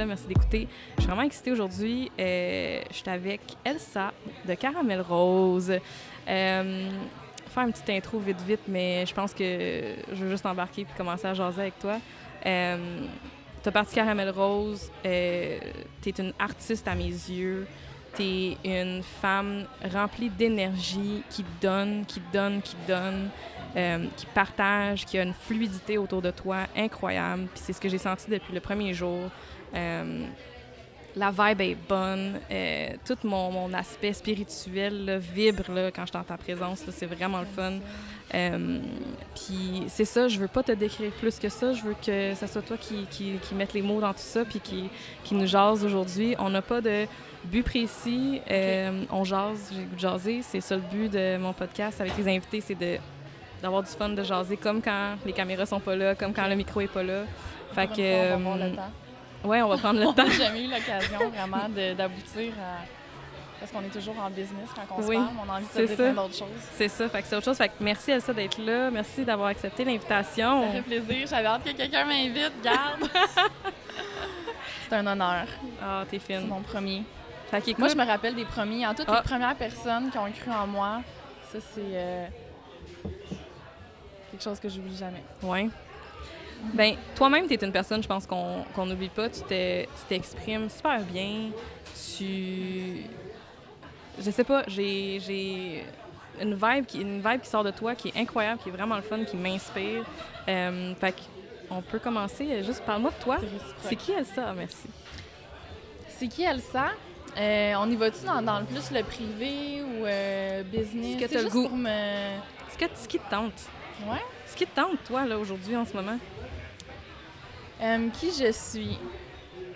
là, merci d'écouter. Je suis vraiment excitée aujourd'hui. Je suis avec Elsa de Caramel Rose. Faire une petite intro vite, mais je pense que je veux juste embarquer puis commencer à jaser avec toi. T'as parti Caramel Rose. T'es une artiste à mes yeux. T'es une femme remplie d'énergie, qui donne, qui partage, qui a une fluidité autour de toi incroyable. Puis c'est ce que j'ai senti depuis le premier jour. La vibe est bonne. Tout mon aspect spirituel là, vibre là, quand je suis en ta présence. Là, c'est vraiment le fun. Puis c'est ça, je veux pas te décrire plus que ça. Je veux que ce soit toi qui mette les mots dans tout ça puis qui nous jase aujourd'hui. On n'a pas de but précis. On jase, j'ai le goût de jaser. C'est ça le but de mon podcast avec les invités, c'est d'avoir du fun, de jaser comme quand les caméras sont pas là, comme quand le micro est pas là. Fait que... on va prendre le temps. Oui, on va prendre le temps. On n'a jamais eu l'occasion vraiment d'aboutir à... Parce qu'on est toujours en business quand on se parle, on a envie de se dire plein d'autres choses. C'est ça, fait que c'est autre chose. Fait que merci Elsa d'être là, merci d'avoir accepté l'invitation. Ça fait plaisir, j'avais hâte que quelqu'un m'invite, garde! C'est un honneur. Ah, t'es fine. C'est mon premier. Fait qu'écoute... Moi, je me rappelle des premiers, en toutes les premières personnes qui ont cru en moi. Ça, c'est quelque chose que j'oublie jamais. Oui. Bien, toi-même, tu es une personne, je pense qu'on n'oublie pas. Tu t'exprimes super bien. Je sais pas, j'ai une vibe qui sort de toi, qui est incroyable, qui est vraiment le fun, qui m'inspire. Fait qu'on peut commencer. Juste parle-moi de toi. C'est qui Elsa? Merci. C'est qui Elsa? On y va-tu dans le plus le privé ou business? Est-ce que tu as le goût? Pour Ce qui te tente? Ouais. Ce qui te tente, toi, là, aujourd'hui, en ce moment? Qui je suis?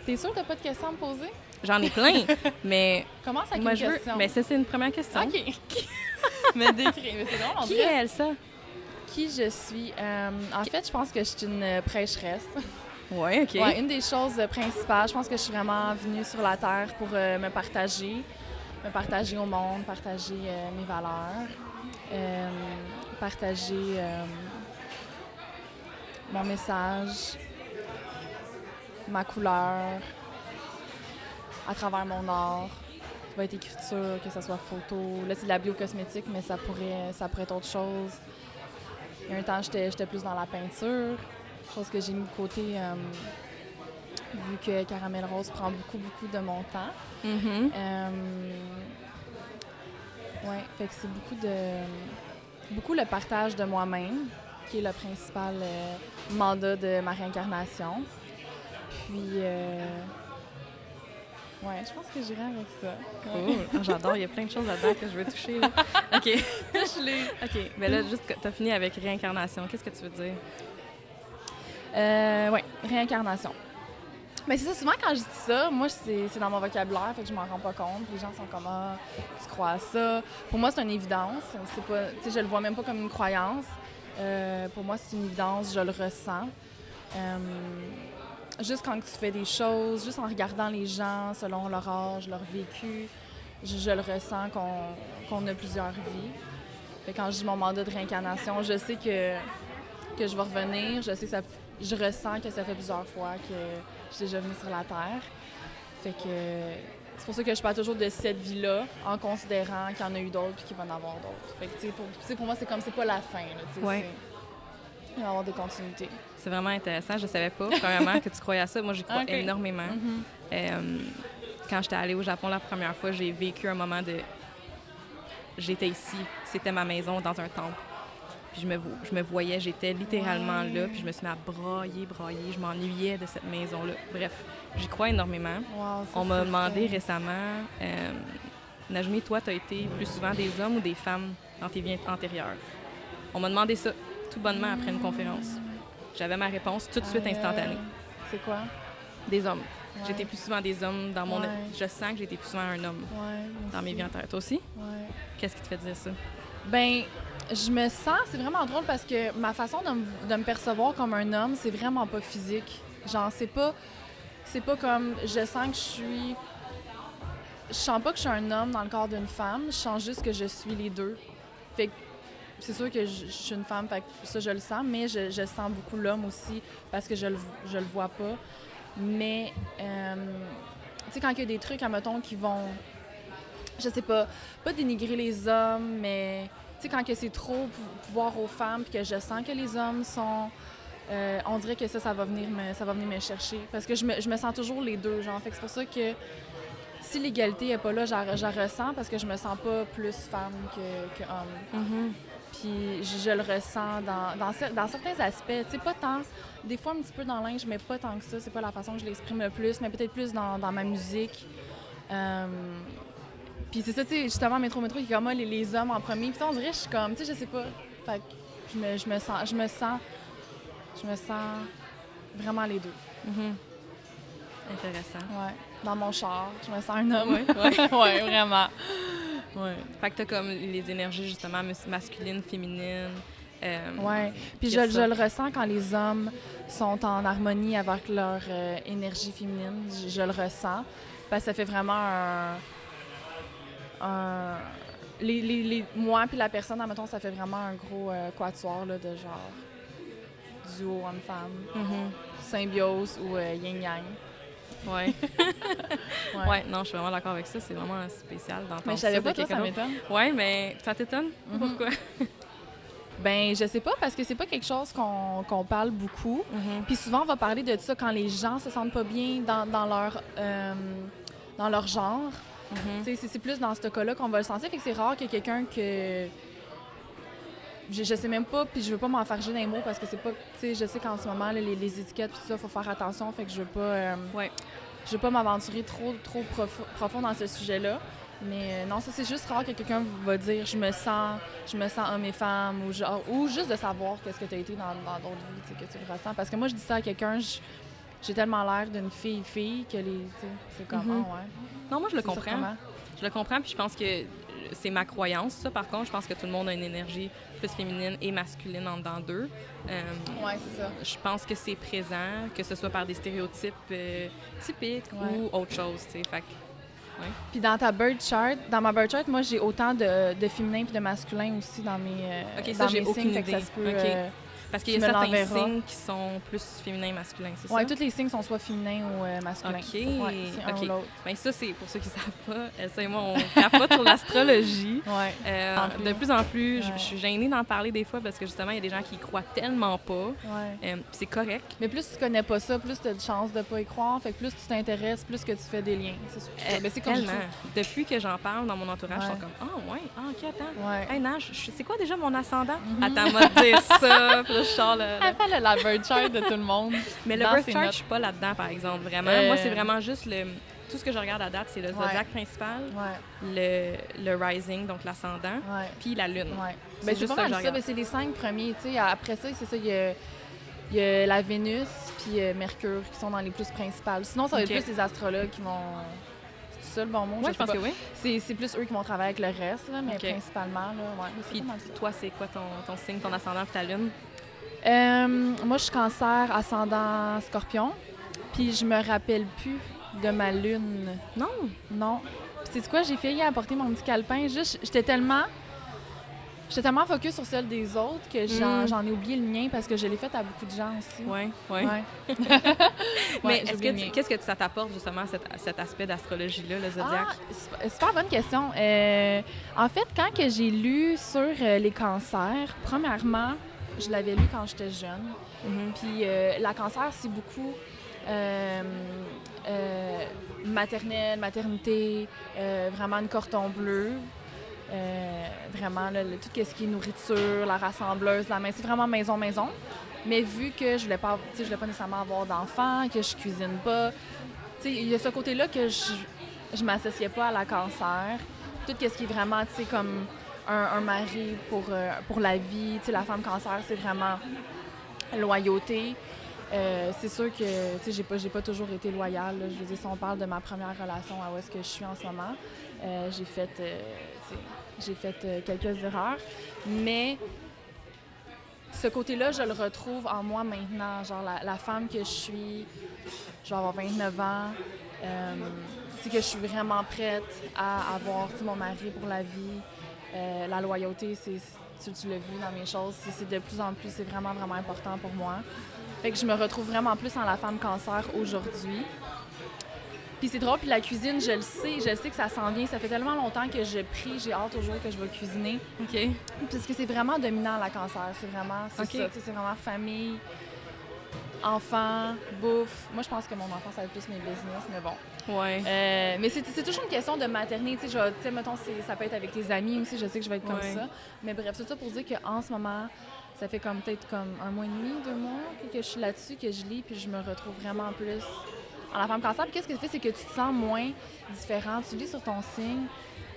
T'es sûre que t'as pas de questions à me poser? J'en ai plein, mais... Commence avec une question. Mais ça, c'est une première question. OK. Mais décris. Mais c'est drôle, Qui est Elsa? Qui je suis? En fait, je pense que je suis une prêcheresse. Oui, OK. Ouais, une des choses principales, je pense que je suis vraiment venue sur la Terre pour me partager au monde, partager mes valeurs, partager mon message, ma couleur, à travers mon art. Ça va être écriture, que ce soit photo. Là, c'est de la biocosmétique, mais ça pourrait être autre chose. Il y a un temps, j'étais plus dans la peinture, chose que j'ai mis de côté vu que Caramel Rose prend beaucoup de mon temps. Mm-hmm. Ouais, fait que c'est beaucoup le partage de moi-même, qui est le principal mandat de ma réincarnation. Puis, ouais, je pense que j'irai avec ça. Cool. Oh, j'adore, il y a plein de choses là-dedans que je veux toucher. Là. OK. OK, mais là, juste, t'as fini avec réincarnation. Qu'est-ce que tu veux dire? Oui, réincarnation. Mais c'est ça, souvent quand je dis ça, moi, c'est dans mon vocabulaire, fait que je m'en rends pas compte. Les gens sont comme « Ah, tu crois à ça? » Pour moi, c'est une évidence. C'est pas, tu sais, je le vois même pas comme une croyance. Pour moi, c'est une évidence, je le ressens. Juste quand tu fais des choses, juste en regardant les gens selon leur âge, leur vécu, je le ressens qu'on a plusieurs vies. Fait que quand je dis mon mandat de réincarnation, je sais que je vais revenir, je ressens que ça fait plusieurs fois que je suis déjà venue sur la Terre. Fait que c'est pour ça que je parle toujours de cette vie-là, en considérant qu'il y en a eu d'autres et qu'il va en avoir d'autres. Fait que, tu sais, pour moi, c'est comme c'est pas la fin, là, tu sais. Ouais. Il va y avoir des continuités. C'est vraiment intéressant. Je savais pas, premièrement, que tu croyais à ça. Moi, j'y crois énormément. Mm-hmm. Quand j'étais allée au Japon la première fois, j'ai vécu un moment de... J'étais ici. C'était ma maison dans un temple. Puis je me voyais, j'étais littéralement là. Puis je me suis mis à brailler. Je m'ennuyais de cette maison-là. Bref, j'y crois énormément. Wow, on m'a demandé récemment... Najmi, toi, tu as été plus souvent des hommes ou des femmes dans tes vies antérieures? On m'a demandé ça tout bonnement après une conférence. J'avais ma réponse tout de suite instantanée. C'est quoi? Des hommes. Ouais. J'étais plus souvent des hommes dans mon... Je sens que j'étais plus souvent un homme dans mes vies antérieures. Toi aussi? Ouais. Qu'est-ce qui te fait dire ça? Ben, je me sens... C'est vraiment drôle parce que ma façon de me percevoir comme un homme, c'est vraiment pas physique. Genre, c'est pas comme... Je sens que je suis... Je sens pas que je suis un homme dans le corps d'une femme. Je sens juste que je suis les deux. Fait que c'est sûr que je suis une femme, fait que ça, je le sens, mais je sens beaucoup l'homme aussi parce que je le vois pas. Mais, tu sais, quand il y a des trucs, admettons, qui vont, je sais pas dénigrer les hommes, mais, tu sais, quand que c'est trop pouvoir aux femmes, puis que je sens que les hommes sont... on dirait que ça va venir me chercher. Parce que je me sens toujours les deux, genre. Fait que c'est pour ça que si l'égalité n'est pas là, je ressens parce que je me sens pas plus femme que homme. Mm-hmm. Puis je le ressens dans certains aspects. Tu sais, pas tant... Des fois, un petit peu dans le linge, mais pas tant que ça. C'est pas la façon que je l'exprime le plus, mais peut-être plus dans ma musique. Puis c'est ça, tu sais, justement, Métro, qui est comme les hommes en premier. Puis on dirait que je suis comme... Tu sais, je sais pas. Fait que je me sens vraiment les deux. Mm-hmm. Intéressant. Ouais. Dans mon char, je me sens un homme. Ouais, ouais. Ouais, vraiment. Ouais. Fait que t'as comme les énergies, justement, masculines, féminines. Ouais. Puis je le ressens quand les hommes sont en harmonie avec leur énergie féminine. Je le ressens. Parce que ça fait vraiment moi puis la personne, admettons, ça fait vraiment un gros quatuor là, de genre duo homme-femme, symbiose ou yin-yang. Ouais. Ouais, non, je suis vraiment d'accord avec ça. C'est vraiment spécial d'entendre ça. Mais je savais pas, de toi, ça m'étonne. Ouais, mais ça t'étonne? Pourquoi? Ben, je sais pas, parce que c'est pas quelque chose qu'on parle beaucoup. Puis souvent, on va parler de ça quand les gens se sentent pas bien dans leur genre. C'est plus dans ce cas-là qu'on va le sentir. Fait que c'est rare que quelqu'un que... Je sais même pas, puis je veux pas m'enfarger dans les mots parce que c'est pas... Tu sais, je sais qu'en ce moment, là, les étiquettes puis tout ça, faut faire attention. Fait que je veux pas... Je veux pas m'aventurer trop profond dans ce sujet-là. Mais non, ça, c'est juste rare que quelqu'un va dire je me sens homme et femme ou juste de savoir qu'est-ce que tu as été dans d'autres vies, que tu le ressens. Parce que moi, je dis ça à quelqu'un, j'ai tellement l'air d'une fille que c'est comme, ouais. Non, moi, je le comprends. Je le comprends, puis je pense que c'est ma croyance, ça. Par contre, je pense que tout le monde a une énergie plus féminine et masculine en dedans d'eux. Ouais, c'est ça. Je pense que c'est présent, que ce soit par des stéréotypes typiques ou autre chose, tu sais. Fait que, ouais. Puis dans ma birth chart, moi, j'ai autant de féminin puis de masculin aussi dans mes ça, j'ai aucune signes, idée. Ça se peut, parce qu'il y a certains signes qui sont plus féminins et masculins, c'est ça? Oui, tous les signes sont soit féminins ou masculins. OK. Ouais, c'est un ou l'autre. Bien, ça, c'est pour ceux qui ne savent pas. Elsa et moi, on capote sur l'astrologie. Ouais. De plus en plus, je suis gênée d'en parler des fois parce que justement, il y a des gens qui y croient tellement pas. Ouais. C'est correct. Mais plus tu connais pas ça, plus tu as de chances de pas y croire. Fait que plus tu t'intéresses, plus que tu fais des liens. C'est sûr. Mais c'est comme tellement. Depuis que j'en parle dans mon entourage, ils sont comme « Ah, ouais, OK, attends. Ouais. Hey, Nash, c'est quoi déjà mon ascendant? Attends, moi de dire ça. » Puis là, je sors Elle fait la birth chart de tout le monde. Mais le birth chart, je suis pas là-dedans, par exemple, vraiment. Moi, c'est vraiment juste tout ce que je regarde à date, c'est le zodiaque principal, le rising, donc l'ascendant, puis la lune. C'est juste pas mal ça, mais c'est les 5 premiers. T'sais. Après ça, c'est ça, il y a la Vénus puis Mercure qui sont dans les plus principales. Sinon, ça va être plus les astrologues qui vont... C'est ça le bon mot? Oui, je pense que oui. C'est plus eux qui vont travailler avec le reste, là, mais principalement, là, Puis toi, c'est quoi ton signe, ton ascendant puis ta lune? Moi, je suis Cancer, ascendant Scorpion, puis je me rappelle plus de ma lune. Non. Puis c'est quoi, j'ai failli apporter mon petit calepin. Juste, j'étais tellement focus sur celle des autres que j'en ai oublié le mien parce que je l'ai fait à beaucoup de gens aussi. Oui. Mais qu'est-ce que ça t'apporte justement, cet aspect d'astrologie-là, le zodiaque? Super bonne question. En fait, quand que j'ai lu sur les cancers, premièrement, je l'avais lu quand j'étais jeune. Puis la cancer, c'est beaucoup maternelle, maternité, vraiment une cordon bleu. Vraiment, là, tout ce qui est nourriture, la rassembleuse, la main, c'est vraiment maison. Mais vu que je voulais pas nécessairement avoir d'enfants, que je cuisine pas, il y a ce côté-là que je m'associais pas à la cancer. Tout ce qui est vraiment, comme un mari pour la vie, la femme cancer, c'est vraiment loyauté. C'est sûr que j'ai pas toujours été loyale. Là. Je veux dire, si on parle de ma première relation à où est-ce que je suis en ce moment, j'ai fait quelques erreurs. Mais ce côté-là, je le retrouve en moi maintenant. Genre la femme que je suis, je vais avoir 29 ans, que je suis vraiment prête à avoir mon mari pour la vie. La loyauté, tu l'as vu dans mes choses, c'est de plus en plus, c'est vraiment, vraiment important pour moi. Fait que je me retrouve vraiment plus en la femme cancer aujourd'hui. Puis c'est drôle, puis la cuisine, je sais que ça s'en vient. Ça fait tellement longtemps que je prie, j'ai hâte au jour que je vais cuisiner. OK. Parce que c'est vraiment dominant, la cancer. C'est vraiment ça. C'est vraiment famille, enfants, bouffe. Moi, je pense que mon enfant, ça va être plus mes business, mais bon. Ouais. Mais c'est toujours une question de maternité. Tu sais, mettons, ça peut être avec tes amis aussi. Je sais que je vais être comme ça. Mais bref, c'est ça pour dire qu'en ce moment, ça fait peut-être 1 mois et demi, 2 mois que je suis là-dessus, que je lis, puis je me retrouve vraiment plus en la femme cancer. Puis qu'est-ce que ça fait, c'est que tu te sens moins différente. Tu lis sur ton signe,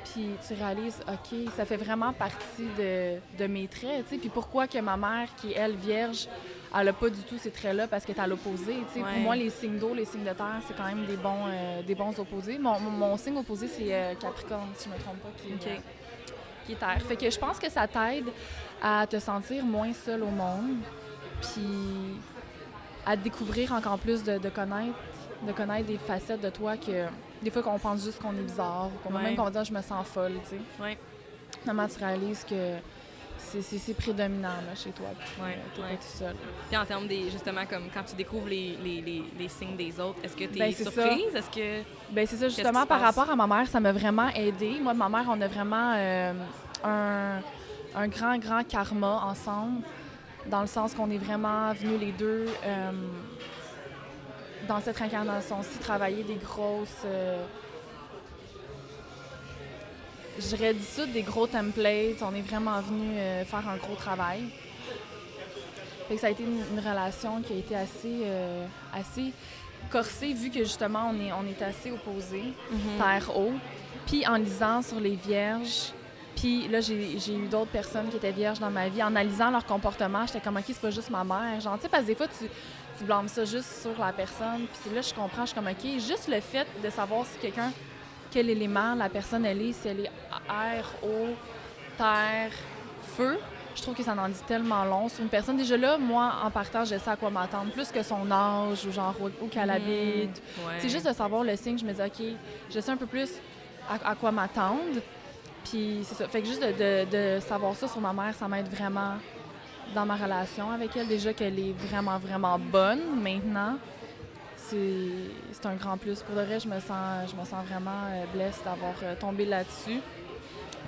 puis tu réalises, OK, ça fait vraiment partie de mes traits, tu sais. Puis pourquoi que ma mère, qui est, elle, vierge, elle n'a pas du tout ces traits-là parce qu'elle est à l'opposé, tu sais. Pour moi, les signes d'eau, les signes de terre, c'est quand même des bons opposés. Mon signe opposé, c'est Capricorne, si je me trompe pas, qui est terre. Fait que je pense que ça t'aide à te sentir moins seule au monde, puis à te découvrir encore plus, de connaître des facettes de toi que des fois qu'on pense juste qu'on est bizarre, même qu'on va dire je me sens folle, tu sais. Ouais. Finalement, tu réalises que c'est prédominant là, chez toi, puis t'es pas tout seul. Puis en termes justement, comme quand tu découvres les signes des autres, est-ce que tu es surprise? Ça. Est-ce que... Ben c'est ça, justement, par rapport à ma mère, ça m'a vraiment aidée. Moi et ma mère, on a vraiment un grand karma ensemble, dans le sens qu'on est vraiment venus les deux dans cette incarnation-ci travailler des grosses... je dirais dissoudre des gros templates. On est vraiment venus faire un gros travail. Fait que ça a été une relation qui a été assez corsée, vu que justement on est assez opposés, terre-eau. Puis en lisant sur les vierges, puis là j'ai eu d'autres personnes qui étaient vierges dans ma vie. En analysant leur comportement, j'étais comme, OK, c'est pas juste ma mère. Genre, tu sais, parce que des fois, tu blâmes ça juste sur la personne. Puis là, je comprends, je suis comme, OK, juste le fait de savoir si quelqu'un, quel élément la personne elle est, si elle est air, eau, terre, feu, je trouve que ça en dit tellement long sur une personne. Déjà là, moi, en partant, je sais à quoi m'attendre, plus que son âge ou genre où qu'elle habite. C'est juste de savoir le signe, je me dis, OK, je sais un peu plus à quoi m'attendre. Puis c'est ça. Fait que juste de savoir ça sur ma mère, ça m'aide vraiment dans ma relation avec elle. Déjà qu'elle est vraiment, vraiment bonne maintenant. C'est un grand plus. Pour de vrai, je me sens vraiment blessée d'avoir tombé là-dessus,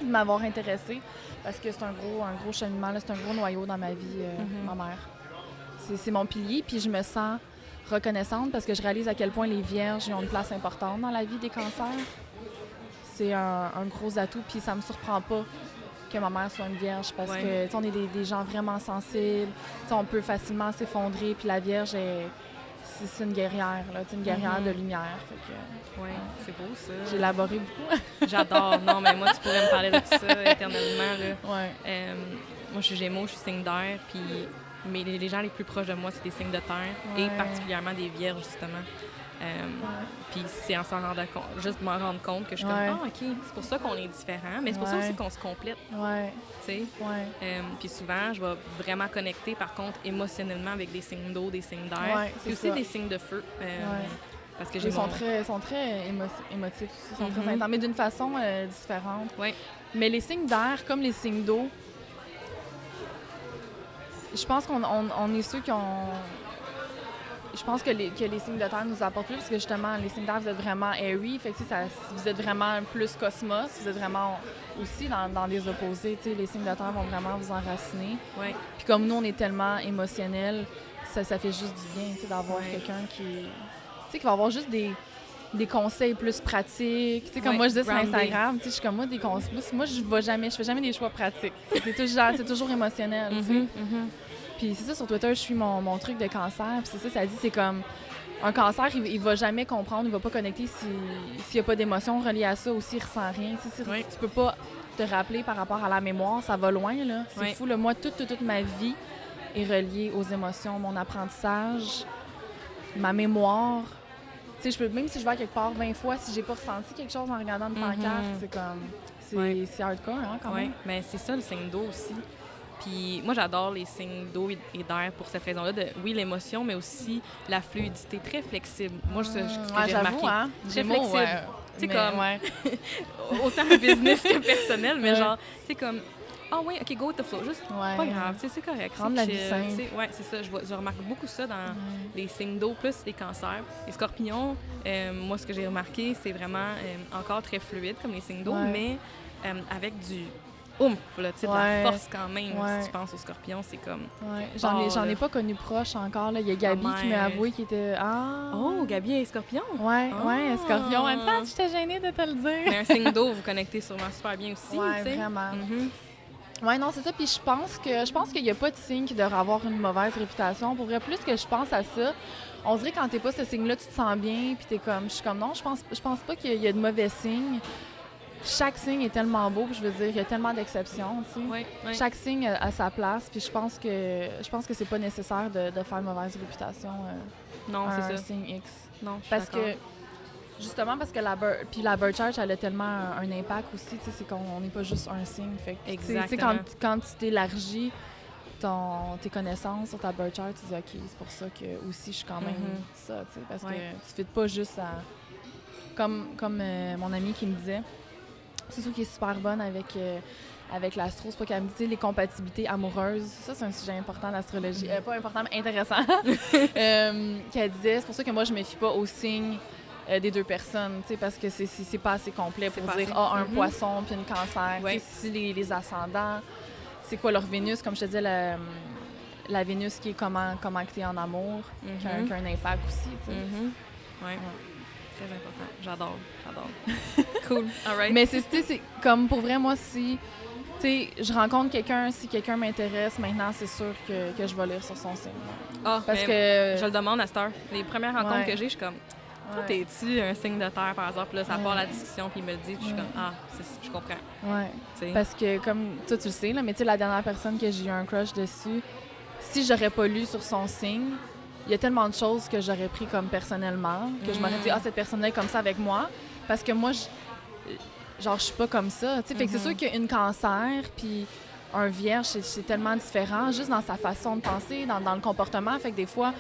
de m'avoir intéressée, parce que c'est un gros cheminement, là, c'est un gros noyau dans ma vie, ma mère. C'est mon pilier, puis je me sens reconnaissante parce que je réalise à quel point les vierges ont une place importante dans la vie des cancers. C'est un gros atout, puis ça me surprend pas que ma mère soit une vierge, parce que on est des gens vraiment sensibles, on peut facilement s'effondrer, puis la vierge c'est une guerrière, là, une guerrière de lumière. Oui, c'est beau ça. J'ai élaboré beaucoup. J'adore. Non, mais moi, tu pourrais me parler de tout ça éternellement. Là. Ouais. Moi, je suis Gémeaux, je suis signe d'air, puis mais les gens les plus proches de moi, c'est des signes de terre, et particulièrement des vierges, justement. Puis c'est en s'en rendant compte, juste m'en rendre compte que je suis comme, OK, c'est pour ça qu'on est différents, mais c'est pour ça aussi qu'on se complète. Tu sais? Puis souvent, je vais vraiment connecter, par contre, émotionnellement avec des signes d'eau, des signes d'air, puis aussi des signes de feu. Parce que ils sont très émotifs aussi, ils sont très intenses, mais d'une façon différente. Mais les signes d'air, comme les signes d'eau, je pense qu'on est ceux qui ont... Je pense que les signes de terre nous apportent plus, parce que justement, les signes d'air, vous êtes vraiment airy, fait que vous êtes vraiment plus cosmos, vous êtes vraiment aussi dans des opposés, tu sais, les signes de terre vont vraiment vous enraciner. Puis comme nous, on est tellement émotionnels, ça fait juste du bien, tu sais, d'avoir quelqu'un qui va avoir juste des conseils plus pratiques. Tu sais, comme moi, je dis sur Instagram, tu sais, je suis comme, moi, des conseils, moi, je fais jamais des choix pratiques. C'est toujours émotionnel, tu sais. Puis c'est ça, sur Twitter, je suis mon truc de cancer. Puis c'est ça dit, c'est comme un cancer, il va jamais comprendre, il va pas connecter s'il y a pas d'émotion reliée à ça ou s'il ressent rien. Tu peux pas te rappeler par rapport à la mémoire, ça va loin, là. C'est fou, là. Moi, toute ma vie est reliée aux émotions, mon apprentissage, ma mémoire. Tu sais, même si je vais quelque part 20 fois, si j'ai pas ressenti quelque chose en regardant une pancarte, c'est comme... C'est hardcore, hein, quand même. Mais c'est ça, le signe d'eau aussi. Puis moi, j'adore les signes d'eau et d'air pour cette raison-là. Oui, l'émotion, mais aussi la fluidité, très flexible. Moi, ce que j'ai remarqué. Hein? Très flexible. Tu sais, comme... autant business que personnel, mais genre, tu sais, comme... ah oui, OK, go with the flow. Juste, Ouais. pas grave, tu sais, c'est correct. Prendre c'est la vie chill, simple. tu sais. Ouais, c'est ça. Je remarque beaucoup ça dans les signes d'eau, plus les cancers. Les scorpions, moi, ce que j'ai remarqué, c'est vraiment encore très fluide, comme les signes d'eau, Ouais. mais avec du oomph, là, tu sais, de Ouais. la force quand même. Ouais. Si tu penses aux scorpions, c'est comme... Ouais. Fort, J'en ai là. pas connu proche encore. Là. Il y a Gabi qui m'a mère. avoué qu'il était... Ah! Oh, Gabi est scorpion? Ouais, ouais, Ah! Scorpion. Elle me dit, ah, j'étais gênée de te le dire. Mais un signe d'eau, vous connectez sûrement super bien aussi, Ouais, tu sais. vraiment. Mhm. Ouais, non, c'est ça. Puis je pense qu'il n'y a pas de signe qui devrait avoir une mauvaise réputation. Pour vrai, plus que je pense à ça, on dirait que quand t'es pas ce signe-là, tu te sens bien. Puis t'es comme, je suis comme, non, je pense pas qu'il y a de mauvais signes. Chaque signe est tellement beau. Puis je veux dire, il y a tellement d'exceptions, tu sais. Ouais, ouais. Chaque signe a sa place. Puis je pense que c'est pas nécessaire de faire une mauvaise réputation Non, à c'est un ça. signe X. Non, je suis Parce d'accord. que, justement, parce que la birth chart, elle a tellement un impact aussi, tu sais, c'est qu'on n'est pas juste un signe. Fait que, tu sais, Exactement. quand tu t'élargis tes connaissances sur ta birth chart, tu dis, OK, c'est pour ça que aussi je suis quand même ça, tu sais, parce Ouais. que tu fites pas juste à... Comme mon amie qui me disait, c'est sûr qu'elle est super bonne avec l'astro, c'est pas qu'elle me dit, tu sais, les compatibilités amoureuses, ça c'est un sujet important d'astrologie, pas important mais intéressant, qu'elle disait, c'est pour ça que moi je me fie pas aux signes des deux personnes, tu sais, parce que c'est pas assez complet pour pas dire assez. un poisson puis une cancer, Ouais. tu sais, si les ascendants, c'est quoi leur Vénus, comme je te disais, la Vénus qui est comment que t'es en amour, qui a un impact aussi, tu sais. Ouais. Très important. J'adore. Cool. All right. Mais c'est comme pour vrai, moi, si tu sais, je rencontre quelqu'un, si quelqu'un m'intéresse, maintenant, c'est sûr que je vais lire sur son signe. Ah, Parce mais que. je le demande à cette heure. Les premières rencontres Ouais. que j'ai, je suis comme, toi, Ouais. t'es-tu un signe de terre par hasard? Puis là, ça Ouais. part la discussion, puis il me le dit, puis je suis Ouais. comme, ah, je comprends. Ouais. Tu sais. Parce que, comme toi, tu le sais, là, mais tu sais, la dernière personne que j'ai eu un crush dessus, si j'aurais pas lu sur son signe, il y a tellement de choses que j'aurais pris comme personnellement, que je m'aurais dit, ah, cette personne-là est comme ça avec moi. Parce que moi, je suis pas comme ça. Tu sais, fait que c'est sûr qu'une cancer, puis un vierge, c'est tellement différent, juste dans sa façon de penser, dans le comportement. Fait que des fois,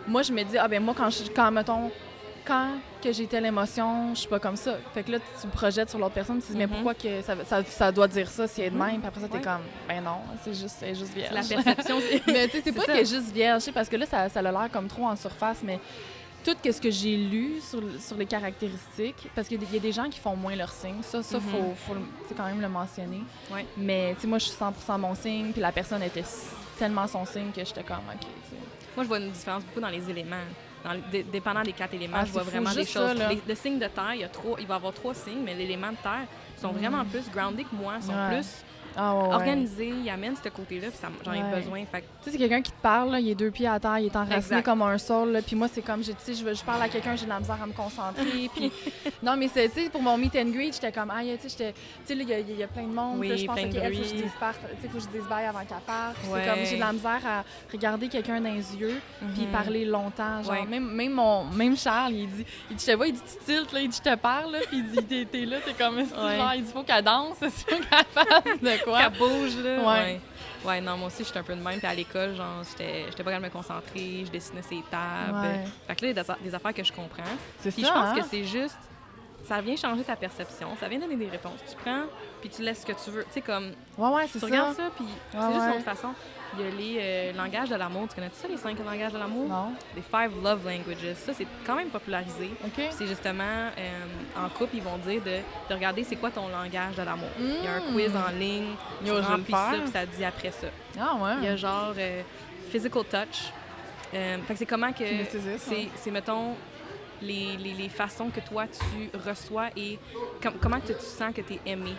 moi, je me dis, ah, ben moi, quand que j'ai telle émotion, je suis pas comme ça. Fait que là, tu projettes sur l'autre personne, tu te dis, mais pourquoi que ça doit dire ça si elle est de même? Puis après ça, t'es Ouais. comme, ben non, elle est juste vierge. La perception, Mais tu sais, c'est pas ça. qu'elle est juste vierge, tu sais, parce que là, ça a l'air comme trop en surface, mais tout ce que j'ai lu sur les caractéristiques, parce qu'il y a des gens qui font moins leur signe, ça faut quand même le mentionner. Ouais. Mais tu sais, moi, je suis 100% mon signe, puis la personne était tellement son signe que j'étais comme, OK, tu sais. Moi, je vois une différence beaucoup dans les éléments. Dépendant des 4 éléments, Ah, je vois c'est fou, vraiment des juste choses. ça, là. Le signe de terre, il va y avoir 3 signes, mais l'élément de terre sont vraiment plus grounded que moi, sont Ouais. plus Ah, ouais, ouais. organisés, ils amènent ce côté-là, puis j'en ai Ouais. besoin. Fait que Tu sais, c'est quelqu'un qui te parle, là, il est 2 pieds à terre, il est enraciné Exact. comme un sol, là, puis moi, c'est comme, tu sais, je parle à quelqu'un, j'ai de la misère à me concentrer, puis... Non, mais tu sais, pour mon meet and greet, j'étais comme, ah, tu sais, là, il y a plein de monde, Oui, puis là, je pense plein de qu'elle, faut bruit. que je dise bye avant qu'elle parte, puis Ouais. c'est comme, j'ai de la misère à regarder quelqu'un dans les yeux, puis parler longtemps, genre, Ouais. même Charles, il dit, je te vois, il dit, tu tiltes, là, il dit, je te parle, là, puis il dit, t'es là, t'es comme, genre, il dit, faut qu'elle danse, c'est sûr qu'elle fasse de quoi. qu'elle bouge, là. Ouais. Ouais, non, moi aussi, j'étais un peu de même. Puis à l'école, genre, j'étais pas capable de me concentrer, je dessinais ses tables. Ouais. Fait que là, il y a des affaires que je comprends. C'est Puis ça, je pense hein? que c'est juste, ça vient changer ta perception, ça vient donner des réponses. Tu prends, puis tu laisses ce que tu veux. Tu sais, comme, Ouais, c'est tu ça. regardes ça, puis c'est juste ouais. une autre façon. Il y a les langages de l'amour. Tu connais-tu ça, les 5 langages de l'amour? Non. Les 5 love languages. Ça, c'est quand même popularisé. OK. Puis c'est justement, en couple, ils vont dire de regarder c'est quoi ton langage de l'amour. Il y a un quiz en ligne, tu Yo, je vais le remplis ça, faire. puis ça dit après ça. Ah, ouais. Il y a genre physical touch. Fait que c'est comment que... Kinesthésique, ouais. C'est, mettons, les façons que toi, tu reçois et comment que tu sens que tu es aimé.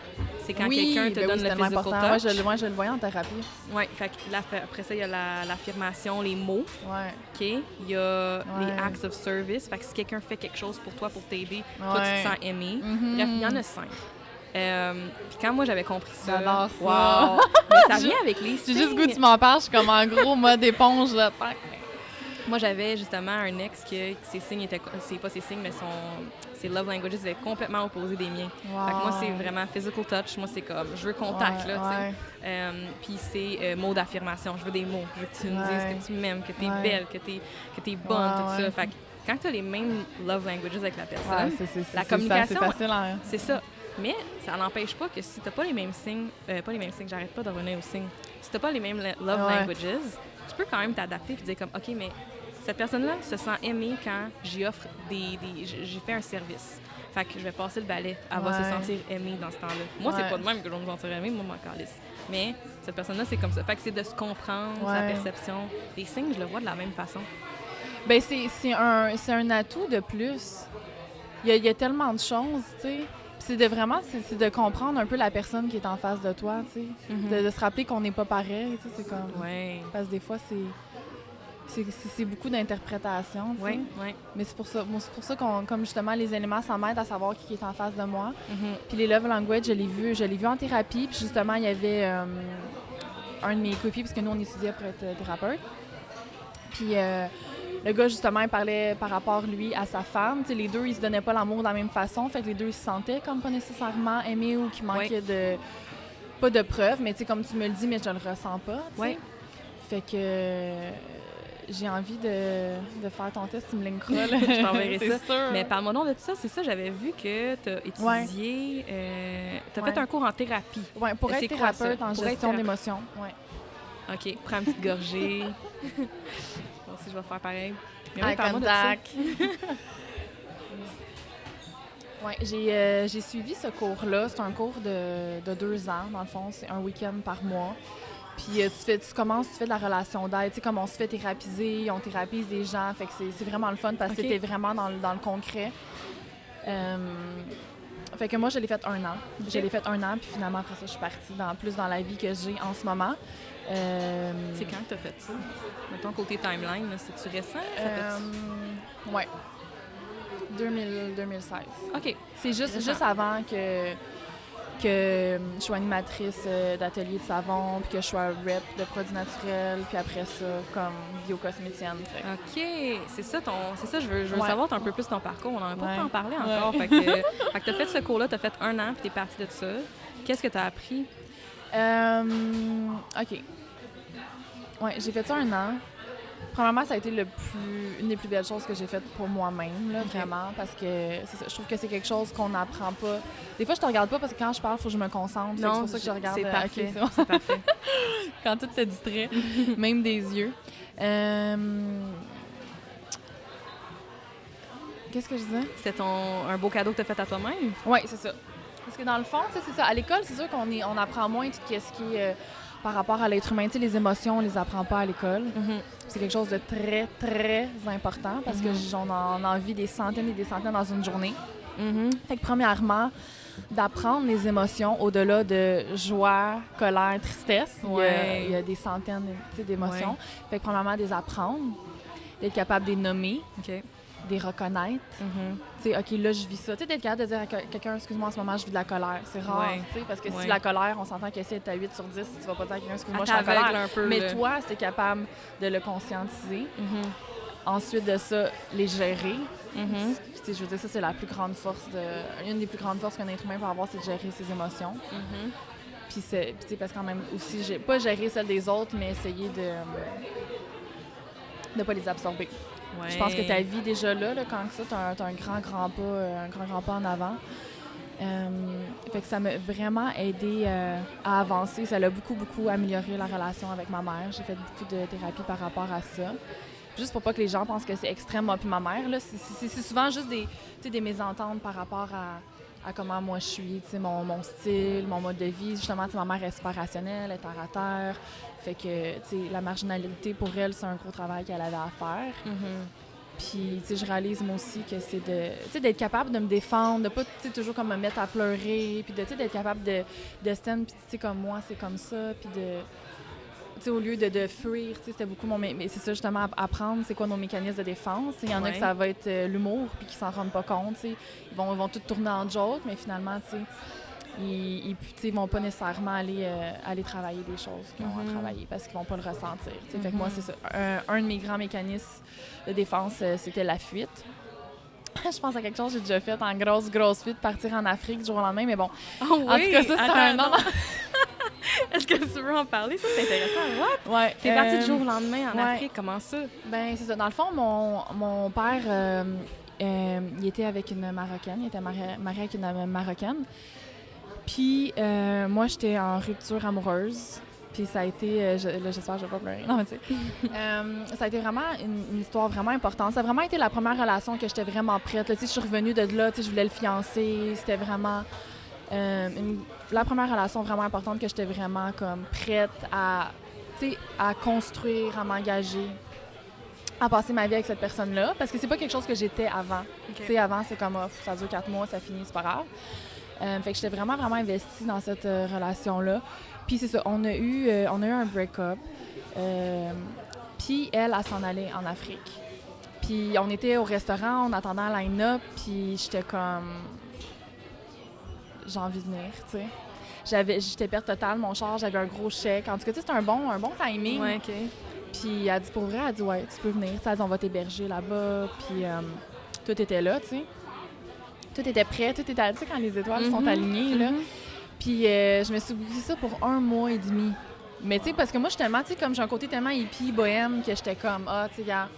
C'est quand quelqu'un te donne c'est le tellement physical important. touch. Je le voyais en thérapie. Ouais, fait que après ça, il y a l'affirmation, les mots. Ouais. OK? Il y a les Ouais. acts of service. Fait que si quelqu'un fait quelque chose pour toi, pour t'aider, toi, tu Ouais. te sens aimé. Mhm. Bref, il y en a 5. Puis quand moi, j'avais compris ça... J'adore ça. Wow! Mais ça vient avec les J'ai signes. juste le goût que tu m'en parles, je suis comme en gros mode éponge, là. Tac. Moi, j'avais justement un ex que ses signes étaient... C'est pas ses signes, mais ses love languages étaient complètement opposés des miens. Wow. Fait que moi, c'est vraiment physical touch. Moi, c'est comme, je veux contact, Ouais, là, ouais. tu sais. Puis c'est mots d'affirmation. Je veux des mots. Je veux que tu me Ouais. dises que tu m'aimes, que t'es Ouais. belle, que t'es bonne, Ouais, tout ouais. ça. Fait que quand t'as les mêmes love languages avec la personne, Ouais, c'est la ça, communication, c'est facile, hein. c'est ça. Mais ça n'empêche pas que si t'as pas les mêmes signes, j'arrête pas de revenir aux signes. Si t'as pas les mêmes love languages, tu peux quand même t'adapter et dire comme, OK, mais cette personne-là se sent aimée quand j'y offre j'ai fait un service. Fait que je vais passer le balai. Elle va se sentir aimée dans ce temps-là. Moi, c'est pas de même que je vais me sentir aimée, moi, m'en calisse. Mais cette personne-là, c'est comme ça. Fait que c'est de se comprendre, sa perception. Les signes, je le vois de la même façon. Ben c'est un atout de plus. Il y a tellement de choses, tu sais. C'est de comprendre un peu la personne qui est en face de toi, tu sais. De se rappeler qu'on n'est pas pareil, tu sais, c'est comme... Parce que des fois, c'est beaucoup d'interprétation, tu sais. Mais c'est pour ça qu'on, comme justement, les éléments, ça m'aide à savoir qui est en face de moi. Puis les love language, je l'ai vu en thérapie. Puis justement, il y avait un de mes copies, parce que nous, on étudiait pour être thérapeute. Puis le gars, justement, il parlait par rapport, lui, à sa femme. Tu sais, les deux, ils se donnaient pas l'amour de la même façon. Fait que les deux, ils se sentaient comme pas nécessairement aimés ou qu'il manquait pas de preuves, mais tu sais, comme tu me le dis, mais je le ressens pas, tu sais. Fait que j'ai envie de faire ton test, tu me linkeras, là. Je t'enverrai ça. Sûr. Mais parle-moi donc de tout ça, c'est ça, j'avais vu que tu as étudié, tu as fait un cours en thérapie. Oui, pour être thérapeute en gestion d'émotions. Ouais. OK, prends une petite gorgée. Bon, si je vais faire pareil. Eye contact. Oui, j'ai suivi ce cours-là. C'est un cours de 2 ans, dans le fond. C'est un week-end par mois. Puis tu fais de la relation d'aide. Tu sais, comme on se fait thérapiser, on thérapise des gens. Fait que c'est vraiment le fun parce que c'était vraiment dans le concret. Fait que moi, je l'ai fait 1 an. Okay. Je l'ai fait 1 an, puis finalement, après ça, je suis partie plus dans la vie que j'ai en ce moment. C'est quand que tu as fait ça? Mettons, côté timeline, c'est-tu récent? Oui. 2016. OK. C'est juste avant que je sois animatrice d'atelier de savon, puis que je sois rep de produits naturels, puis après ça, comme biocosméticienne. OK. C'est ça, je veux savoir un peu plus ton parcours. On n'en a pas en parler encore. Fait que tu as fait ce cours-là, tu as fait 1 an, puis tu es partie de ça. Qu'est-ce que tu as appris? OK. Oui, j'ai fait ça 1 an. Premièrement, ça a été une des plus belles choses que j'ai faites pour moi-même, là, vraiment, parce que je trouve que c'est quelque chose qu'on n'apprend pas. Des fois, je te regarde pas parce que quand je parle, il faut que je me concentre. Non, c'est pour ça que je regarde. C'est parfait. Okay, c'est parfait. Quand tout te distrait, même des yeux. Qu'est-ce que je disais? C'était un beau cadeau que tu as fait à toi-même? Oui, c'est ça. Parce que dans le fond, c'est ça. À l'école, c'est sûr qu'on apprend moins tout ce qui est par rapport à l'être humain. Tu sais, les émotions, on les apprend pas à l'école. C'est quelque chose de très, très important parce que j'en en vit des centaines et des centaines dans une journée. Fait que premièrement, d'apprendre les émotions au-delà de joie, colère, tristesse. Il y a des centaines d'émotions. Fait que premièrement, de les apprendre, d'être capable de les nommer. De les reconnaître. Tu sais, OK, là, je vis ça. Tu sais, d'être capable de dire à quelqu'un, excuse-moi, en ce moment, je vis de la colère. C'est rare, tu sais, parce que si la colère, on s'entend que si tu as 8 sur 10, tu vas pas dire à quelqu'un, excuse-moi, je suis en colère. Un peu, mais toi, c'est capable de le conscientiser. Ensuite de ça, les gérer. Tu sais, je veux dire, ça, c'est la plus grande force une des plus grandes forces qu'un être humain peut avoir, c'est de gérer ses émotions. Puis, tu sais, parce que quand même aussi, pas gérer celles des autres, mais essayer de ne pas les absorber. Je pense que ta vie déjà là quand ça, t'as un grand pas en avant. Fait que ça m'a vraiment aidé à avancer. Ça l'a beaucoup amélioré la relation avec ma mère. J'ai fait beaucoup de thérapie par rapport à ça. Juste pour pas que les gens pensent que c'est extrême, moi puis ma mère. Là. C'est souvent juste des mésententes par rapport à comment moi je suis, mon style, mon mode de vie. Justement, ma mère est super rationnelle, elle est terre à terre. Fait que la marginalité, pour elle, c'est un gros travail qu'elle avait à faire. Puis, je réalise moi aussi que c'est d'être capable de me défendre, de pas, toujours comme me mettre à pleurer, puis d'être capable de stand, puis comme moi, c'est comme ça, puis au lieu de fuir, c'était beaucoup mais c'est ça, justement, apprendre c'est quoi nos mécanismes de défense. Il y en a que ça va être l'humour, puis qui s'en rendent pas compte, ils vont tout tourner en joke, mais finalement, ils vont pas nécessairement aller travailler des choses qu'ils ont à travailler parce qu'ils vont pas le ressentir. Fait que moi, c'est ça. Un de mes grands mécanismes de défense, c'était la fuite. Je pense à quelque chose que j'ai déjà fait en grosse fuite, partir en Afrique du jour au lendemain, mais bon. Oh oui! En tout cas, ça, c'était un an. Est-ce que tu veux en parler? Ça, c'est intéressant. What? Ouais. T'es partie du jour au lendemain en Afrique, comment ça? Ben c'est ça. Dans le fond, mon père, il était avec une Marocaine. Il était marié avec une Marocaine. Puis moi, j'étais en rupture amoureuse. Puis ça a été, j'espère que je vais pas pleurer. Non, mais tu sais, ça a été vraiment une histoire vraiment importante. Ça a vraiment été la première relation que j'étais vraiment prête. Là, tu sais, je suis revenue de là, tu sais, je voulais le fiancer. C'était vraiment la première relation vraiment importante que j'étais vraiment comme prête à, tu sais, à construire, à m'engager, à passer ma vie avec cette personne-là. Parce que c'est pas quelque chose que j'étais avant. Okay. Tu sais, avant, c'est comme, ça dure 4 mois, ça finit, c'est pas grave. Fait que j'étais vraiment, vraiment investie dans cette relation-là. Puis c'est ça, on a eu un break-up. Puis elle s'en allait en Afrique. Puis on était au restaurant, on attendait un line-up, puis j'étais comme... J'ai envie de venir, tu sais. J'étais perte totale, mon char, j'avais un gros chèque. En tout cas, tu sais, c'était un bon timing. Ouais, OK. Puis elle dit, pour vrai, elle dit, ouais, tu peux venir. Elle dit, on va t'héberger là-bas. Puis tout était là, tu sais. Tout était prêt, tout était... Tu sais, quand les étoiles sont alignées, là. Puis je me suis oublié ça pour 1 mois et demi. Mais tu sais, parce que moi, je suis tellement, tu sais, comme j'ai un côté tellement hippie, bohème, que j'étais comme, tu sais, gars,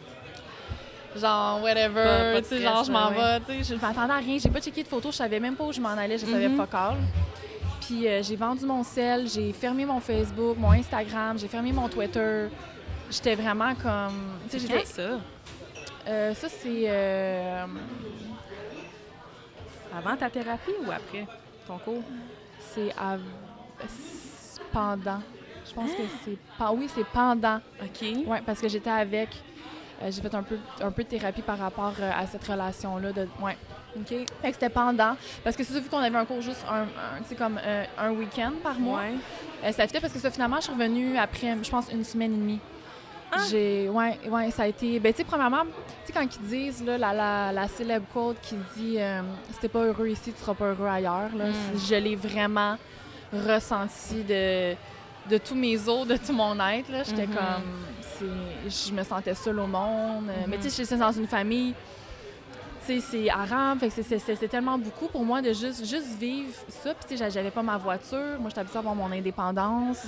genre, whatever, tu sais, genre, je m'en vais, tu sais, je m'attendais à rien. J'ai pas checké de photos, je savais même pas où je m'en allais, je savais fuck all. Puis j'ai vendu mon sel, j'ai fermé mon Facebook, mon Instagram, j'ai fermé mon Twitter. J'étais vraiment comme... Tu sais, j'étais... ça? Ça, c'est... Avant ta thérapie ou après ton cours? C'est pendant. Je pense que c'est... Oui, c'est pendant. OK. Oui, parce que j'étais avec... j'ai fait un peu de thérapie par rapport à cette relation-là. Ouais. OK. Fait que c'était pendant. Parce que c'est ça, vu qu'on avait un cours juste un week-end par mois. Ouais. Ça a fait parce que ça, finalement, je suis revenue après, je pense, 1 semaine et demie. Ah. Ouais, ça a été... Ben, tu sais, premièrement, tu sais, quand ils disent, là, la célèbre quote qui dit « Si t'es pas heureux ici, tu seras pas heureux ailleurs », là, je l'ai vraiment ressenti de tous mes os, de tout mon être, là. J'étais comme... Je me sentais seule au monde. Mais tu sais, j'étais dans une famille... Tu sais, c'est arabe, fait que c'est tellement beaucoup pour moi de juste vivre ça. Puis tu sais, j'avais pas ma voiture. Moi, j'étais habituée à avoir mon indépendance.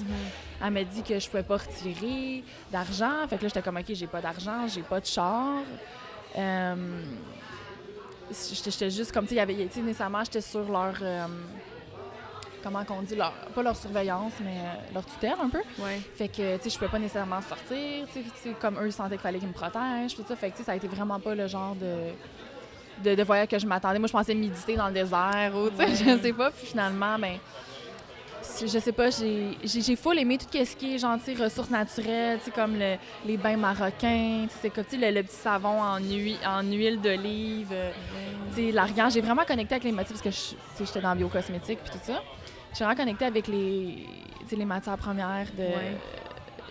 Elle m'a dit que je pouvais pas retirer d'argent. Fait que là, j'étais comme, OK, j'ai pas d'argent, j'ai pas de char. J'étais juste comme, tu sais, nécessairement, j'étais sur leur... comment qu'on dit? Pas leur surveillance, mais leur tutelle un peu. Ouais. Fait que, tu sais, je pouvais pas nécessairement sortir. Tu sais, comme eux, ils sentaient qu'il fallait qu'ils me protègent, tout ça. Fait que, tu sais, ça a été vraiment pas le genre de voyage que je m'attendais. Moi, je pensais méditer dans le désert ou, tu sais, je sais pas. Puis finalement, ben, je sais pas, j'ai full aimé tout ce qui est, genre, tu sais, ressources naturelles, tu sais, comme les bains marocains, tu sais, comme, tu sais, le petit savon en huile d'olive, tu sais, l'argan. J'ai vraiment connecté avec les matières, parce que, tu sais, j'étais dans biocosmétique puis tout ça. J'ai vraiment connecté avec les matières premières de... Ouais.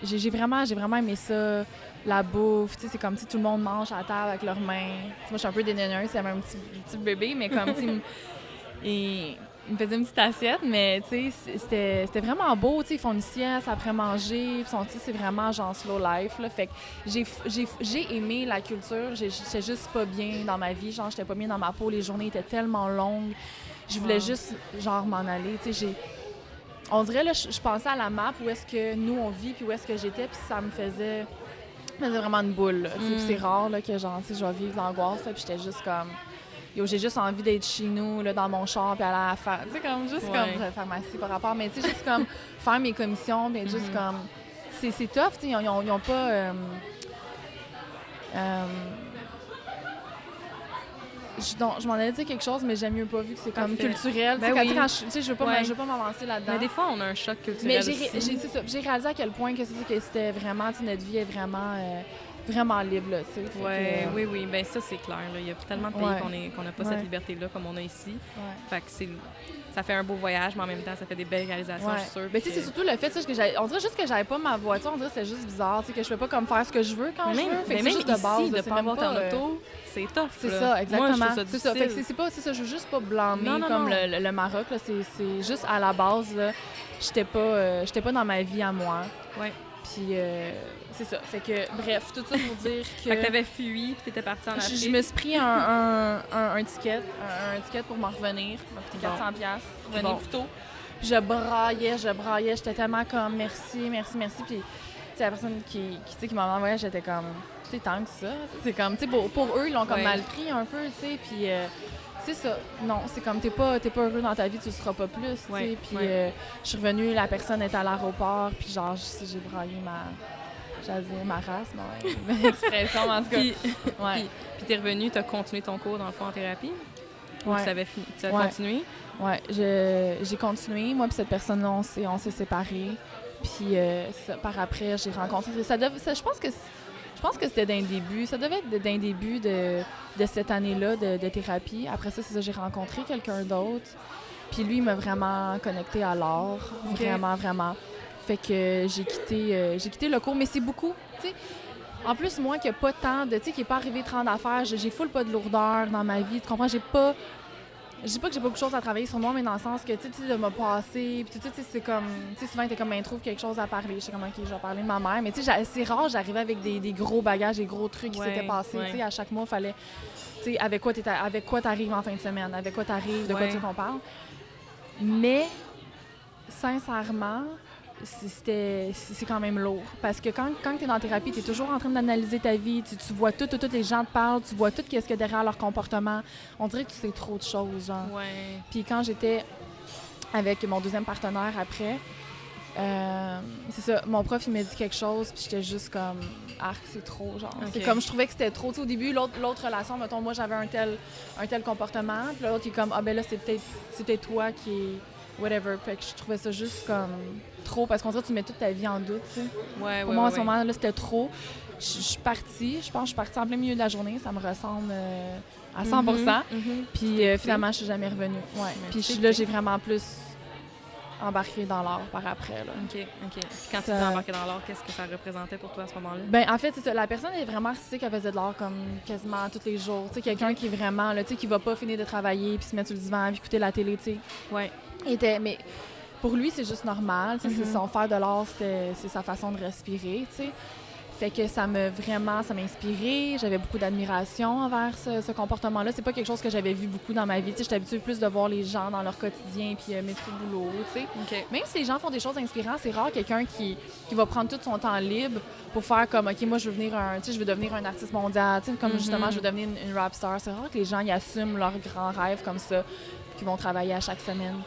J'ai vraiment aimé ça. La bouffe, tu sais, c'est comme si tout le monde mange à la table avec leurs mains. T'sais, moi, je suis un peu dédaigneuse, c'est un petit bébé, mais comme, tu sais, il me faisait une petite assiette, mais tu sais, c'était vraiment beau, tu sais, ils font une sieste après manger, tu sais, c'est vraiment genre slow life, là. Fait que j'ai aimé la culture, j'étais juste pas bien dans ma vie, genre, j'étais pas bien dans ma peau, les journées étaient tellement longues, je voulais juste, genre, m'en aller, tu sais, on dirait, là, je pensais à la map, où est-ce que nous, on vit, puis où est-ce que j'étais, puis ça me faisait vraiment une boule, Puis c'est rare, là, que, genre, tu sais, je vais vivre l'angoisse, puis j'étais juste comme... Yo, j'ai juste envie d'être chez nous, là, dans mon char, puis aller à la faire. Tu sais, comme, juste comme pharmacie par rapport, mais tu sais, juste comme faire mes commissions, puis juste comme. C'est tough, tu sais, ils ont pas. Je m'en allais dire quelque chose, mais j'aime mieux pas, vu que c'est comme culturel. Ben tu sais, je veux pas m'avancer là-dedans. Mais des fois, on a un choc culturel. Mais j'ai réalisé à quel point que c'était vraiment, tu sais, notre vie est vraiment. Vraiment libre, là, tu sais. Oui, ben ça, c'est clair, là. Il y a tellement de pays qu'on n'a pas cette liberté-là comme on a ici. Fait que ça fait un beau voyage, mais en même temps, ça fait des belles réalisations, je suis sûre. Mais tu sais, c'est surtout le fait, on dirait juste que j'avais pas ma voiture, on dirait que c'est juste bizarre, tu sais, que je peux pas comme faire ce que je veux quand je veux. Mais même juste de base, de pas avoir ton auto, c'est tough. C'est ça, exactement. Moi, je c'est ça. Fait que c'est ça, je veux juste pas blâmer comme le Maroc, là. C'est juste à la base, là, j'étais pas dans ma vie à moi. Ouais. Puis c'est ça. Fait que, bref, tout ça pour dire que... Fait que t'avais fui, puis t'étais partie en Afrique. Je me suis pris un ticket pour m'en revenir. Ça m'a coûté 400$. Revenir plus tôt. Puis je braillais. J'étais tellement comme merci. Puis, tu sais, la personne qui m'a envoyé, j'étais comme, tu sais, tant que ça. C'est comme, tu sais, pour eux, ils l'ont comme mal pris un peu, tu sais. Puis, C'est ça. Non, c'est comme t'es pas heureux dans ta vie, tu le seras pas plus, tu sais. Ouais, Puis ouais. je suis revenue, la personne est à l'aéroport, puis genre, j'ai braillé j'allais dire ma race, mais expression, en tout cas. Puis, Ouais. puis t'es revenue, t'as continué ton cours dans le fond en thérapie? Ou Ouais. tu avais fini, tu as Ouais. continué? Ouais, j'ai continué. Moi puis cette personne-là, on s'est séparés. Puis par après, j'ai rencontré... Je pense que c'était d'un début. Ça devait être d'un début de cette année-là de thérapie. Après ça, c'est ça, j'ai rencontré quelqu'un d'autre. Puis lui, il m'a vraiment connecté à l'art. Ok. Vraiment, vraiment. Fait que j'ai quitté le cours. Mais c'est beaucoup, tu sais. En plus, moi, qui n'ai pas tant de... Tu sais, qui n'est pas arrivé 30 d'affaires, j'ai full pas de lourdeur dans ma vie. Tu comprends? Je dis pas que j'ai beaucoup de choses à travailler sur moi, mais dans le sens que, tu sais, de me passer, puis tu sais, c'est comme, tu sais, souvent, t'es comme, ben, trouve quelque chose à parler. Je sais comme, OK, je vais parler de ma mère. Mais tu sais, c'est rare, j'arrivais avec des gros bagages, des gros trucs qui s'étaient passés. Ouais. Tu sais, à chaque mois, il fallait, tu sais, avec quoi t'arrives en fin de semaine, avec quoi t'arrives, de quoi tu veux qu'on parle. Mais, sincèrement, c'est quand même lourd. Parce que quand tu es dans la thérapie, tu es toujours en train d'analyser ta vie, tu vois tout, les gens te parlent, tu vois tout ce qu'il y a derrière leur comportement. On dirait que tu sais trop de choses, genre. Ouais. Puis quand j'étais avec mon deuxième partenaire après, c'est ça, mon prof, il m'a dit quelque chose, puis j'étais juste comme, arc, c'est trop, genre. Okay. C'est comme, je trouvais que c'était trop. Tu sais, au début, l'autre relation, mettons, moi, j'avais un tel comportement, puis l'autre, il est comme, ah ben là, c'est peut-être toi qui est whatever. Fait que je trouvais ça juste comme trop, parce qu'on dirait que tu mets toute ta vie en doute, tu sais. Ouais, Pour moi, à ce moment-là, c'était trop. Je suis partie, je pense que je suis partie en plein milieu de la journée, ça me ressemble à 100%. Puis finalement, je suis jamais revenue. Ouais. Puis là, j'ai vraiment plus embarqué dans l'art par après, là. OK. Puis quand tu t'es embarqué dans l'art, qu'est-ce que ça représentait pour toi à ce moment-là? Ben en fait, c'est ça. La personne est vraiment artistique, qu'elle faisait de l'art comme quasiment tous les jours. Tu sais, quelqu'un qui est vraiment, là, tu sais, qui va pas finir de travailler puis se mettre sur le divan puis écouter la télé, tu sais. Ouais. Mais pour lui, c'est juste normal. C'est son faire de l'art, c'est sa façon de respirer, tu sais. Fait que ça m'a inspiré. J'avais beaucoup d'admiration envers ce comportement-là. C'est pas quelque chose que j'avais vu beaucoup dans ma vie. J'étais habituée plus de voir les gens dans leur quotidien puis mes trucs boulot, tu sais. Okay. Même si les gens font des choses inspirantes, c'est rare quelqu'un qui va prendre tout son temps libre pour faire comme, OK, moi, je veux devenir un artiste mondial. Tu sais, comme justement, je veux devenir une rap star. C'est rare que les gens y assument leurs grands rêves comme ça, qu'ils vont travailler à chaque semaine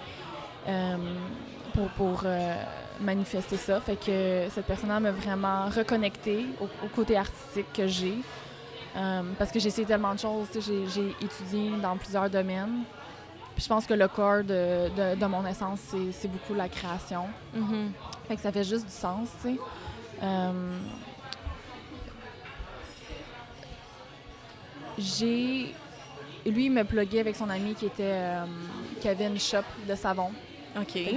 pour manifester ça. Fait que cette personne-là m'a vraiment reconnectée au côté artistique que j'ai. Parce que j'ai essayé tellement de choses. J'ai étudié dans plusieurs domaines. Puis je pense que le corps de mon essence, c'est beaucoup la création. Fait que ça fait juste du sens, tu sais. Lui, il me pluguait avec son ami qui avait une shop de savon. OK. Fait que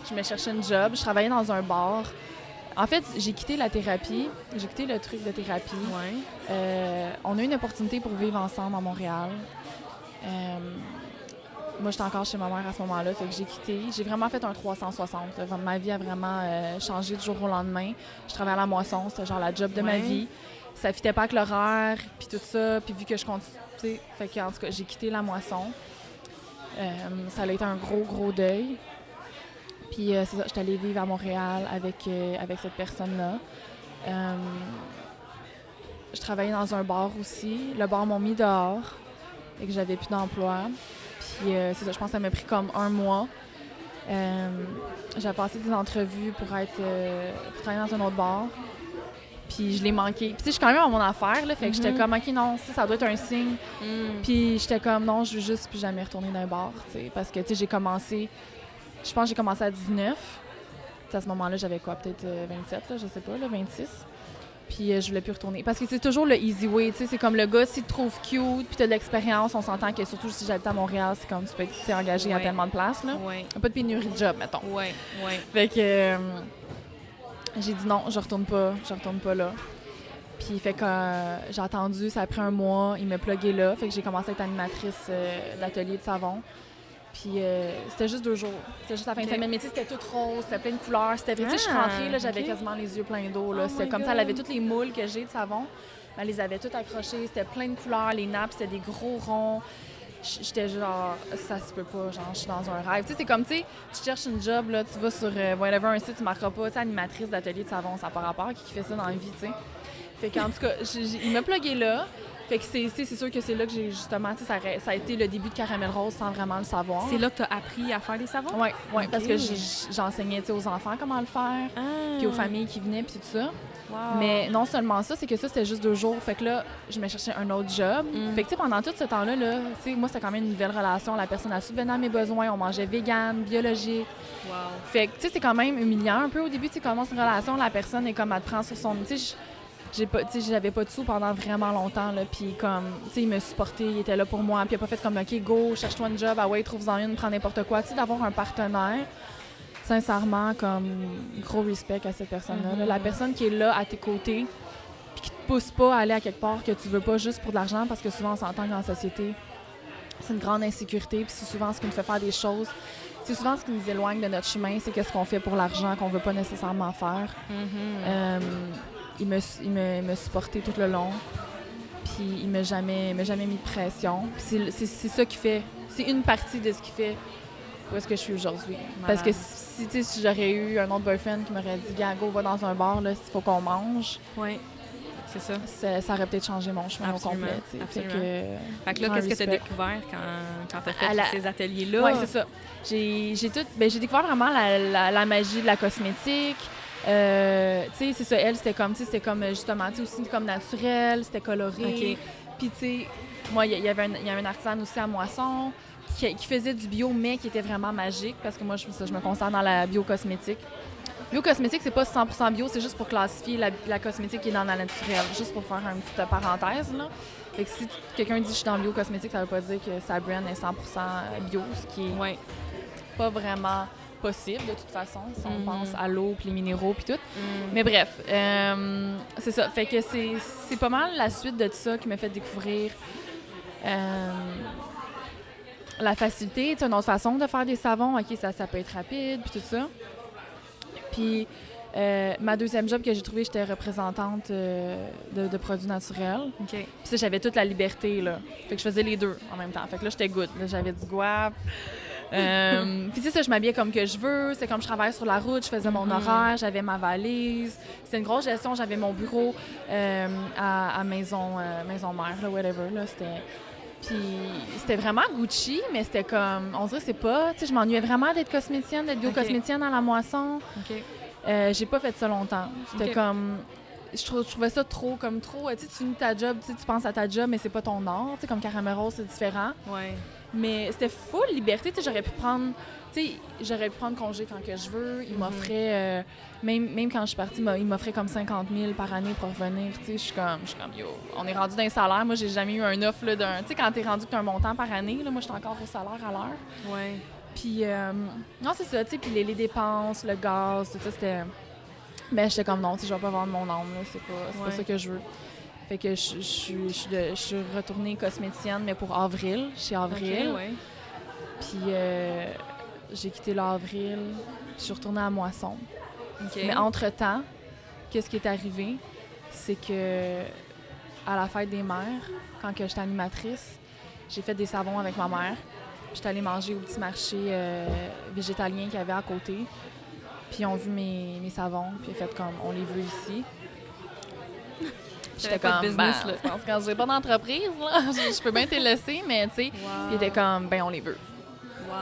je me cherchais une job. Je travaillais dans un bar. En fait, j'ai quitté la thérapie. J'ai quitté le truc de thérapie. Ouais. On a eu une opportunité pour vivre ensemble à Montréal. Moi, j'étais encore chez ma mère à ce moment-là, fait que j'ai quitté. J'ai vraiment fait un 360. Là. Ma vie a vraiment changé du jour au lendemain. Je travaillais à la moisson, c'était genre la job de ma vie. Ça fitait pas avec l'horaire, puis tout ça. Puis vu que je continue, tu sais, fait que en tout cas, j'ai quitté la moisson. Ça a été un gros deuil. Puis c'est ça, j'étais allée vivre à Montréal avec cette personne-là. Je travaillais dans un bar aussi. Le bar m'ont mis dehors, et que j'avais plus d'emploi. Puis c'est ça, je pense que ça m'a pris comme 1 mois. J'ai passé des entrevues pour travailler dans un autre bar. Puis je l'ai manqué. Puis tu sais, je suis quand même à mon affaire, là, fait que j'étais comme, OK, non, ça doit être un signe. Puis j'étais comme, non, je veux juste plus jamais retourner dans un bar, tu sais, parce que, tu sais, je pense que j'ai commencé à 19. À ce moment-là, j'avais quoi, peut-être 27, là, je sais pas, là, 26. Puis je voulais plus retourner. Parce que c'est toujours le easy way, tu sais, c'est comme le gars, s'il te trouve cute, puis t'as de l'expérience, on s'entend que surtout si j'habite à Montréal, c'est comme tu peux être engagé à tellement de places, là. Pas de pénurie de job, mettons. Fait que j'ai dit non, je retourne pas là. Puis fait que j'ai attendu, ça a pris 1 mois, il m'a plugué là, fait que j'ai commencé à être animatrice d'atelier de savon. Puis c'était juste 2 jours. C'était juste la fin de semaine. Mais tu sais, c'était tout rose, c'était plein de couleurs. C'était vrai. Tu sais, je suis rentrée, là, j'avais quasiment les yeux pleins d'eau. Là. C'était comme ça, elle avait toutes les moules que j'ai de savon. Elle les avait toutes accrochées. C'était plein de couleurs. Les nappes, c'était des gros ronds. J'étais genre, ça se peut pas, genre, je suis dans un rêve. Tu sais, c'est comme, tu sais, tu cherches une job, là, tu vas sur whatever, un site, tu marqueras pas, tu sais, animatrice d'atelier de savon, ça n'a pas rapport, qui fait ça dans la vie, tu sais. Fait qu'en tout cas, il m'a plugué là. Fait que c'est sûr que c'est là que j'ai justement, tu sais, ça a été le début de Caramel Rose sans vraiment le savoir. C'est là que tu as appris à faire des savons? Oui, Ok. parce que j'enseignais, tu sais, aux enfants comment le faire, puis aux familles qui venaient, puis tout ça. Wow. Mais non seulement ça, c'est que ça, c'était juste 2 jours. Fait que là, je me cherchais un autre job. Fait que, tu sais, pendant tout ce temps-là, là, tu sais, moi, c'était quand même une nouvelle relation. La personne a subvenu à mes besoins. On mangeait vegan, biologique. Wow. Fait que, tu sais, c'est quand même humiliant un peu au début. Tu sais, commence une relation, la personne est comme, elle te prend sur son... Tu sais, j'avais pas de sous pendant vraiment longtemps, là, puis comme, tu sais, il me supportait, il était là pour moi, puis il a pas fait comme, OK, go, cherche-toi une job, ah ouais, trouve-en une, prends n'importe quoi. Tu sais, d'avoir un partenaire, sincèrement, comme, gros respect à cette personne-là. Là. La personne qui est là à tes côtés, puis qui te pousse pas à aller à quelque part que tu veux pas juste pour de l'argent, parce que souvent, on s'entend qu'en société, c'est une grande insécurité, puis c'est souvent ce qui nous fait faire des choses. C'est souvent ce qui nous éloigne de notre chemin, c'est qu'est-ce qu'on fait pour l'argent qu'on veut pas nécessairement faire. Il me supporté tout le long, puis il m'a jamais mis de pression. C'est ça qui fait, c'est une partie de ce qui fait où est-ce que je suis aujourd'hui. Parce que si j'aurais eu un autre boyfriend qui m'aurait dit « Gago, va dans un bar, là, il faut qu'on mange », oui. C'est ça. Ça aurait peut-être changé mon chemin au complet. Absolument. Fait que là, qu'est-ce que tu as découvert quand tu as fait ces ateliers-là? Oui, c'est ça. J'ai découvert vraiment la magie de la cosmétique. Tu sais, c'est ça, elle, c'était comme justement, tu sais, aussi comme naturel, c'était coloré. Okay. Puis, tu sais, moi, il y avait un artisan aussi à Moisson qui faisait du bio, mais qui était vraiment magique, parce que moi, je me concentre dans la biocosmétique. Biocosmétique, c'est pas 100% bio, c'est juste pour classifier la cosmétique qui est dans la naturelle, juste pour faire une petite parenthèse, là. Fait que si quelqu'un dit « je suis dans biocosmétique », ça veut pas dire que sa brand est 100% bio, ce qui est pas vraiment possible de toute façon, si on pense à l'eau, puis les minéraux, puis tout. Mais bref, c'est ça. Fait que c'est pas mal la suite de tout ça qui m'a fait découvrir la facilité. Tu sais, une autre façon de faire des savons, OK, ça peut être rapide, puis tout ça. Puis ma deuxième job que j'ai trouvée, j'étais représentante de produits naturels. Okay. Puis ça, j'avais toute la liberté, là. Fait que je faisais les deux en même temps. Fait que là, j'étais good. Là, j'avais du guap. Puis tu sais, je m'habillais comme que je veux. C'est comme je travaillais sur la route, je faisais mon horaire, j'avais ma valise. C'était une grosse gestion. J'avais mon bureau à Maison Mère, là, whatever. Là, Puis c'était vraiment Gucci, mais c'était comme... On dirait que c'est pas... Tu sais, je m'ennuyais vraiment d'être cosméticienne, d'être biocosméticienne à la Moisson. Okay. J'ai pas fait ça longtemps. C'était comme... Je trouvais ça trop... Tu sais, tu finis ta job, tu penses à ta job, mais c'est pas ton art. Tu sais, comme Caramel Rose, c'est différent. Ouais. Mais c'était full liberté. Tu sais, j'aurais pu prendre congé quand que je veux. Il m'offrait... même quand je suis partie, il m'offrait comme 50 000 par année pour revenir. Tu sais, je suis comme, yo, on est rendu d'un salaire. Moi, j'ai jamais eu un offre là, d'un... Tu sais, quand t'es rendu que t'as un montant par année, là, moi, je suis encore au salaire à l'heure. Ouais. Puis, non, c'est ça, tu sais, puis les dépenses, le gaz, tout ça, c'était... Mais j'étais comme, non, tu sais, je vais pas vendre mon âme, là, c'est pas ça que je veux. Fait que je suis retournée cosméticienne, mais pour avril, chez Avril. Okay, ouais. Puis, j'ai quitté l'Avril, je suis retournée à Moisson. Okay. Mais entre-temps, qu'est-ce qui est arrivé, c'est que à la fête des mères, quand que j'étais animatrice, j'ai fait des savons avec ma mère. J'étais allée manger au petit marché végétalien qu'il y avait à côté. Puis ils ont vu mes savons, puis ils ont fait comme, on les veut ici. J'étais comme, business, là. quand j'ai pas d'entreprise, là, je peux bien te laisser, mais tu sais, ils étaient comme, ben on les veut. Wow!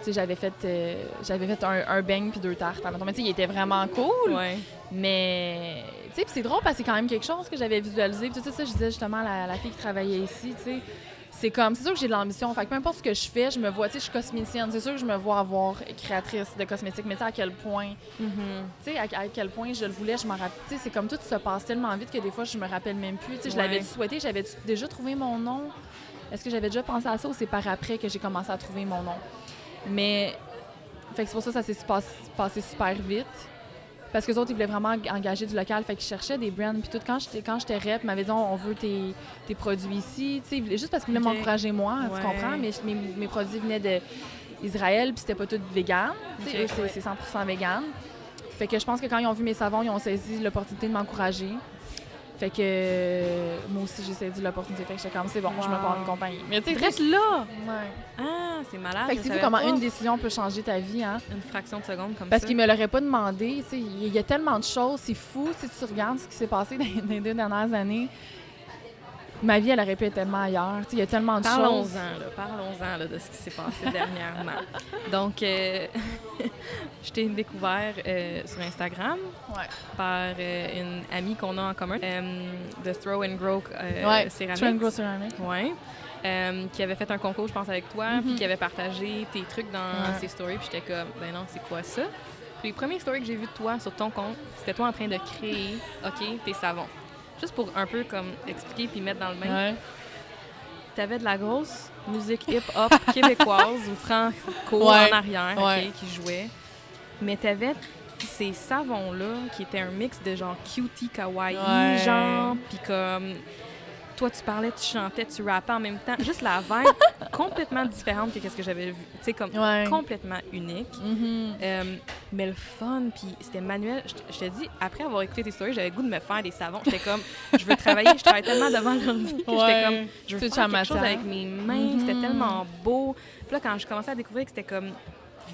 Tu sais, j'avais fait un beigne puis 2 tartes. Mais tu sais, il était vraiment cool. Ouais. Mais, tu sais, c'est drôle parce que c'est quand même quelque chose que j'avais visualisé. Puis tout ça, je disais justement à la fille qui travaillait ici, tu sais. C'est sûr que j'ai de l'ambition. Fait que peu importe ce que je fais, je me vois, tu sais, je suis cosméticienne. C'est sûr que je me vois avoir créatrice de cosmétiques, mais tu sais, à quel point, tu sais, à quel point je le voulais, je m'en rappelle. Tu sais, c'est comme tout se passe tellement vite que des fois, je me rappelle même plus. Tu sais, je l'avais souhaité, j'avais déjà trouvé mon nom. Est-ce que j'avais déjà pensé à ça ou c'est par après que j'ai commencé à trouver mon nom? Mais, fait que c'est pour ça que ça s'est passé super vite. Parce que les autres, ils voulaient vraiment engager du local. Fait qu'ils cherchaient des brands. Puis tout, quand j'étais rep, ils m'avaient dit, on veut tes produits ici. Tu sais, juste parce qu'ils voulaient m'encourager moi, tu comprends? Mais mes produits venaient d'Israël, puis c'était pas tout vegan. Tu sais, c'est 100% vegan. Fait que je pense que quand ils ont vu mes savons, ils ont saisi l'opportunité de m'encourager. Fait que moi aussi, j'ai saisi l'opportunité. Fait que j'étais comme, c'est bon, je me pars une compagnie. Mais tu sais, reste là! Ouais. Ah, c'est malade. Fait que tu sais comment une décision peut changer ta vie, hein? Une fraction de seconde comme Parce ça. qu'ils me l'auraient pas demandé. Tu sais, il y a tellement de choses, c'est fou. Si tu regardes ce qui s'est passé dans les 2 dernières années, ma vie, elle aurait pu être tellement ailleurs. Tu sais, il y a tellement de choses. Parlons-en là, de ce qui s'est passé dernièrement. Donc, je t'ai découvert sur Instagram par une amie qu'on a en commun de Throw and Grow Ceramics. Throw and Grow Ceramics. Oui. Qui avait fait un concours, je pense, avec toi, puis qui avait partagé tes trucs dans ses stories. Puis j'étais comme, ben non, c'est quoi ça? Puis les premières stories que j'ai vues de toi sur ton compte, c'était toi en train de créer, tes savons. Juste pour un peu comme expliquer puis mettre dans le bain. T'avais de la grosse musique hip-hop québécoise ou franco en arrière, qui jouait. Mais t'avais ces savons-là qui étaient un mix de genre cutie kawaii, genre, puis comme... Toi, tu parlais, tu chantais, tu rappais en même temps. Juste la vibe complètement différente que ce que j'avais vu. Tu sais, comme complètement unique. Mais le fun, puis c'était manuel. Je te dis, après avoir écouté tes stories, j'avais le goût de me faire des savons. J'étais comme, je veux travailler, je travaille tellement devant l'ordi. J'étais comme, je veux faire quelque chose avec mes mains. C'était tellement beau. Puis là, quand je commençais à découvrir que c'était comme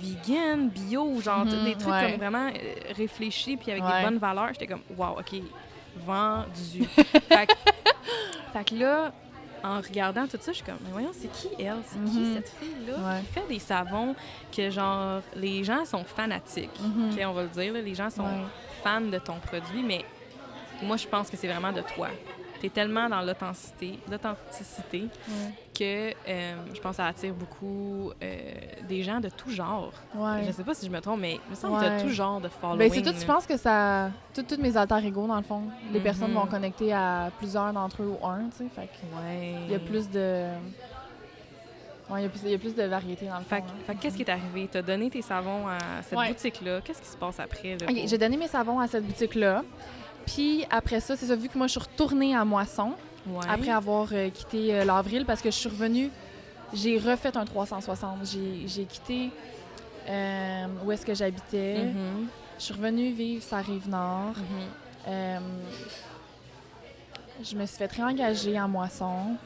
vegan, bio, genre des trucs comme vraiment réfléchis puis avec des bonnes valeurs, j'étais comme, wow, OK, vendu. Fait que là, en regardant tout ça, je suis comme, mais voyons, c'est qui elle? C'est qui cette fille-là qui fait des savons que, genre, les gens sont fanatiques. OK, on va le dire, là, les gens sont fans de ton produit, mais moi, je pense que c'est vraiment de toi. T'es tellement dans l'authenticité que je pense que ça attire beaucoup des gens de tout genre. Je sais pas si je me trompe, mais il me semble que t'as tout genre de following. Ben c'est tout, je pense que ça... Toutes mes alter ego, dans le fond, les personnes vont connecter à plusieurs d'entre eux ou un, tu sais, fait que il y a plus de... il y a plus de variété dans le fond. Fait qu'est-ce qui est arrivé? T'as donné tes savons à cette boutique-là. Qu'est-ce qui se passe après? Là, j'ai donné mes savons à cette boutique-là. Puis après ça, c'est ça, vu que moi, je suis retournée à Moisson, après avoir quitté l'Avril, parce que je suis revenue, j'ai refait un 360. J'ai quitté où est-ce que j'habitais. Je suis revenue vivre sur la Rive-Nord. Je me suis fait réengager à Moisson.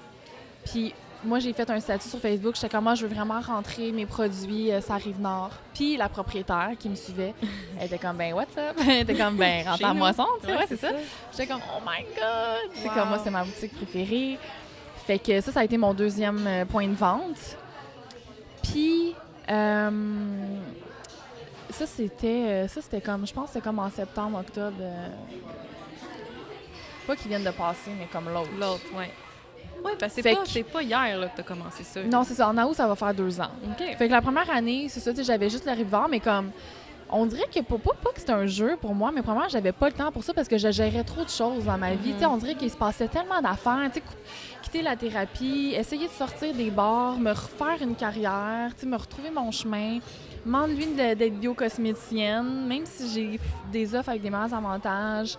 Puis moi, j'ai fait un statut sur Facebook. J'étais comme, moi, je veux vraiment rentrer mes produits sur la Rive-Nord. Puis la propriétaire qui me suivait, elle était comme, ben, what's up? Elle était comme, ben, rentre à Moisson, tu sais, c'est ça. J'étais comme, oh my God! C'est comme, moi, c'est ma boutique préférée. Fait que ça a été mon deuxième point de vente. Puis, ça, c'était comme, je pense que c'était comme en septembre, octobre. Pas qu'ils viennent de passer, mais comme l'autre. Oui, parce que c'est pas hier là, que tu as commencé ça. Non, c'est ça. En août, ça va faire 2 ans. Fait que la première année, c'est ça, j'avais juste le Rive-Nord, mais comme, on dirait que pas que c'était un jeu pour moi, mais premièrement, j'avais pas le temps pour ça parce que je gérais trop de choses dans ma vie. On dirait qu'il se passait tellement d'affaires. Quitter la thérapie, essayer de sortir des bars, me refaire une carrière, me retrouver mon chemin, m'enlever d'être biocosméticienne, même si j'ai des offres avec des meilleurs avantages.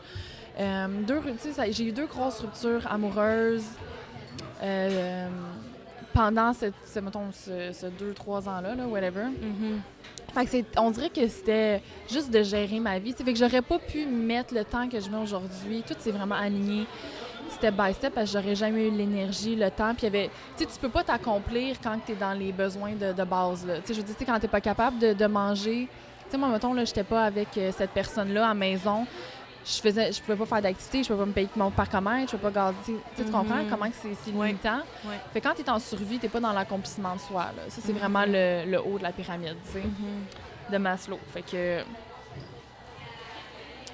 J'ai eu 2 grosses ruptures amoureuses. Pendant ce 2-3 ans-là, whatever. Fait que on dirait que c'était juste de gérer ma vie. Fait que j'aurais pas pu mettre le temps que je mets aujourd'hui. Tout s'est vraiment aligné step by step parce que j'aurais jamais eu l'énergie, le temps. Puis tu peux pas t'accomplir quand tu es dans les besoins de base. Là. Je veux dire, quand t'es pas capable de manger. Moi, mettons, là, j'étais pas avec cette personne-là à la maison. Je pouvais pas faire d'activité, je pouvais pas me payer mon parcomètre, je pouvais pas gazer. Tu comprends comment c'est limitant? Fait que quand tu es en survie, tu n'es pas dans l'accomplissement de soi. Là. Ça, c'est vraiment le haut de la pyramide, tu sais, de Maslow. Fait que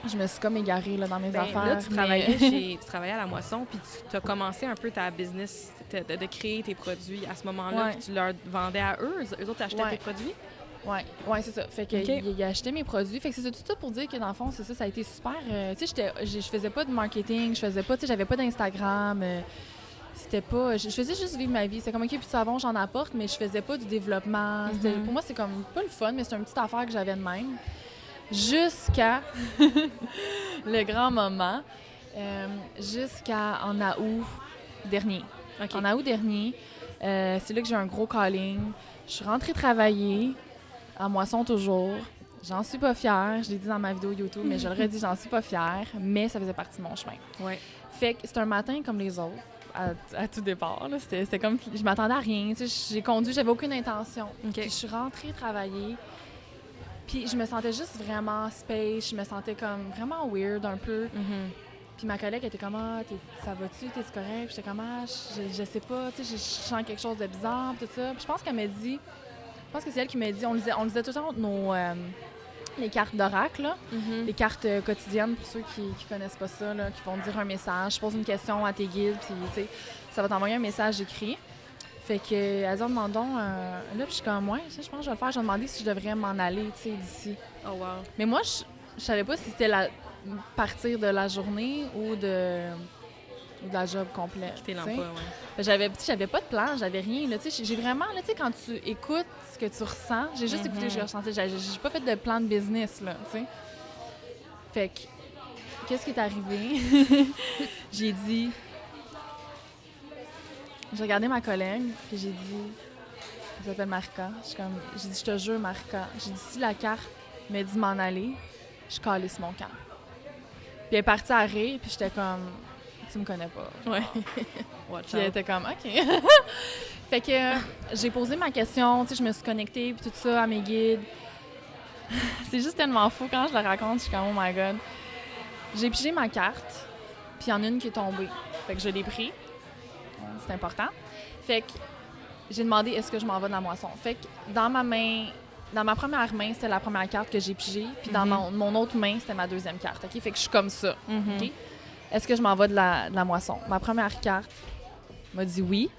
je me suis comme égarée là, dans mes affaires. Là, tu travaillais à la Moisson, puis tu as commencé un peu ta business de créer tes produits à ce moment-là, puis tu leur vendais à eux. Eux autres achetaient tes produits? Oui, c'est ça. Fait que il achetait mes produits. Fait que c'est tout ça pour dire que dans le fond, c'est ça, ça a été super. Tu sais, je faisais pas de marketing, j'avais pas d'Instagram. C'était pas. Je faisais juste vivre ma vie. C'est comme, OK, puis de savon, j'en apporte, mais je faisais pas du développement. Pour moi, c'est comme pas le fun, mais c'est une petite affaire que j'avais de même. Jusqu'à le grand moment. Jusqu'à en août dernier. En août dernier, c'est là que j'ai un gros calling. Je suis rentrée travailler. À Moisson toujours. J'en suis pas fière. Je l'ai dit dans ma vidéo YouTube, mais je le redis, j'en suis pas fière. Mais ça faisait partie de mon chemin. Fait que c'est un matin comme les autres, à tout départ. Là. C'était comme... Je m'attendais à rien. J'ai conduit, j'avais aucune intention. Puis je suis rentrée travailler. Puis je me sentais juste vraiment space. Je me sentais comme vraiment weird un peu. Puis ma collègue était comme, ah, ça va-tu, t'es correct? Puis j'étais comme, ah, je sais pas, tu sais, je sens quelque chose de bizarre, tout ça. Puis je pense qu'elle m'a dit, je pense que c'est elle qui m'a dit, on lisait tout le temps les cartes d'oracle, là, les cartes quotidiennes pour ceux qui connaissent pas ça, là, qui vont te dire un message. Je pose une question à tes guides, puis tu sais, ça va t'envoyer un message écrit. Fait que, elles ont demandé, là, puis je suis comme, ouais, je pense que je vais le faire. J'ai demandé si je devrais m'en aller, tu sais, d'ici. Oh, wow. Mais moi, je savais pas si c'était partir de la journée ou de la job complète. Quitter l'emploi, ouais. J'avais pas de plan, j'avais rien. Là, j'ai vraiment, là, quand tu écoutes ce que tu ressens, j'ai juste écouté, j'ai ressenti. J'ai pas fait de plan de business, là, tu sais. Fait que, qu'est-ce qui est arrivé? J'ai dit... J'ai regardé ma collègue, puis j'ai dit... Elle s'appelle Marika. J'ai dit, je te jure, Marika. J'ai dit, si la carte me dit m'en aller, je calisse mon camp. Puis elle est partie à rire, puis j'étais comme... Tu me connais pas. Ouais. Puis elle était comme, OK. Fait que j'ai posé ma question, tu sais, je me suis connectée, puis tout ça, à mes guides. C'est juste tellement fou quand je le raconte, je suis comme, oh my God. J'ai pigé ma carte, puis il y en a une qui est tombée. Fait que je l'ai pris. C'est important. Fait que j'ai demandé, est-ce que je m'en vais de la moisson? Fait que dans ma première main, c'était la première carte que j'ai pigée, puis dans mon autre main, c'était ma deuxième carte, OK? Fait que je suis comme ça, OK? Est-ce que je m'en vais de la moisson? Ma première carte m'a dit oui.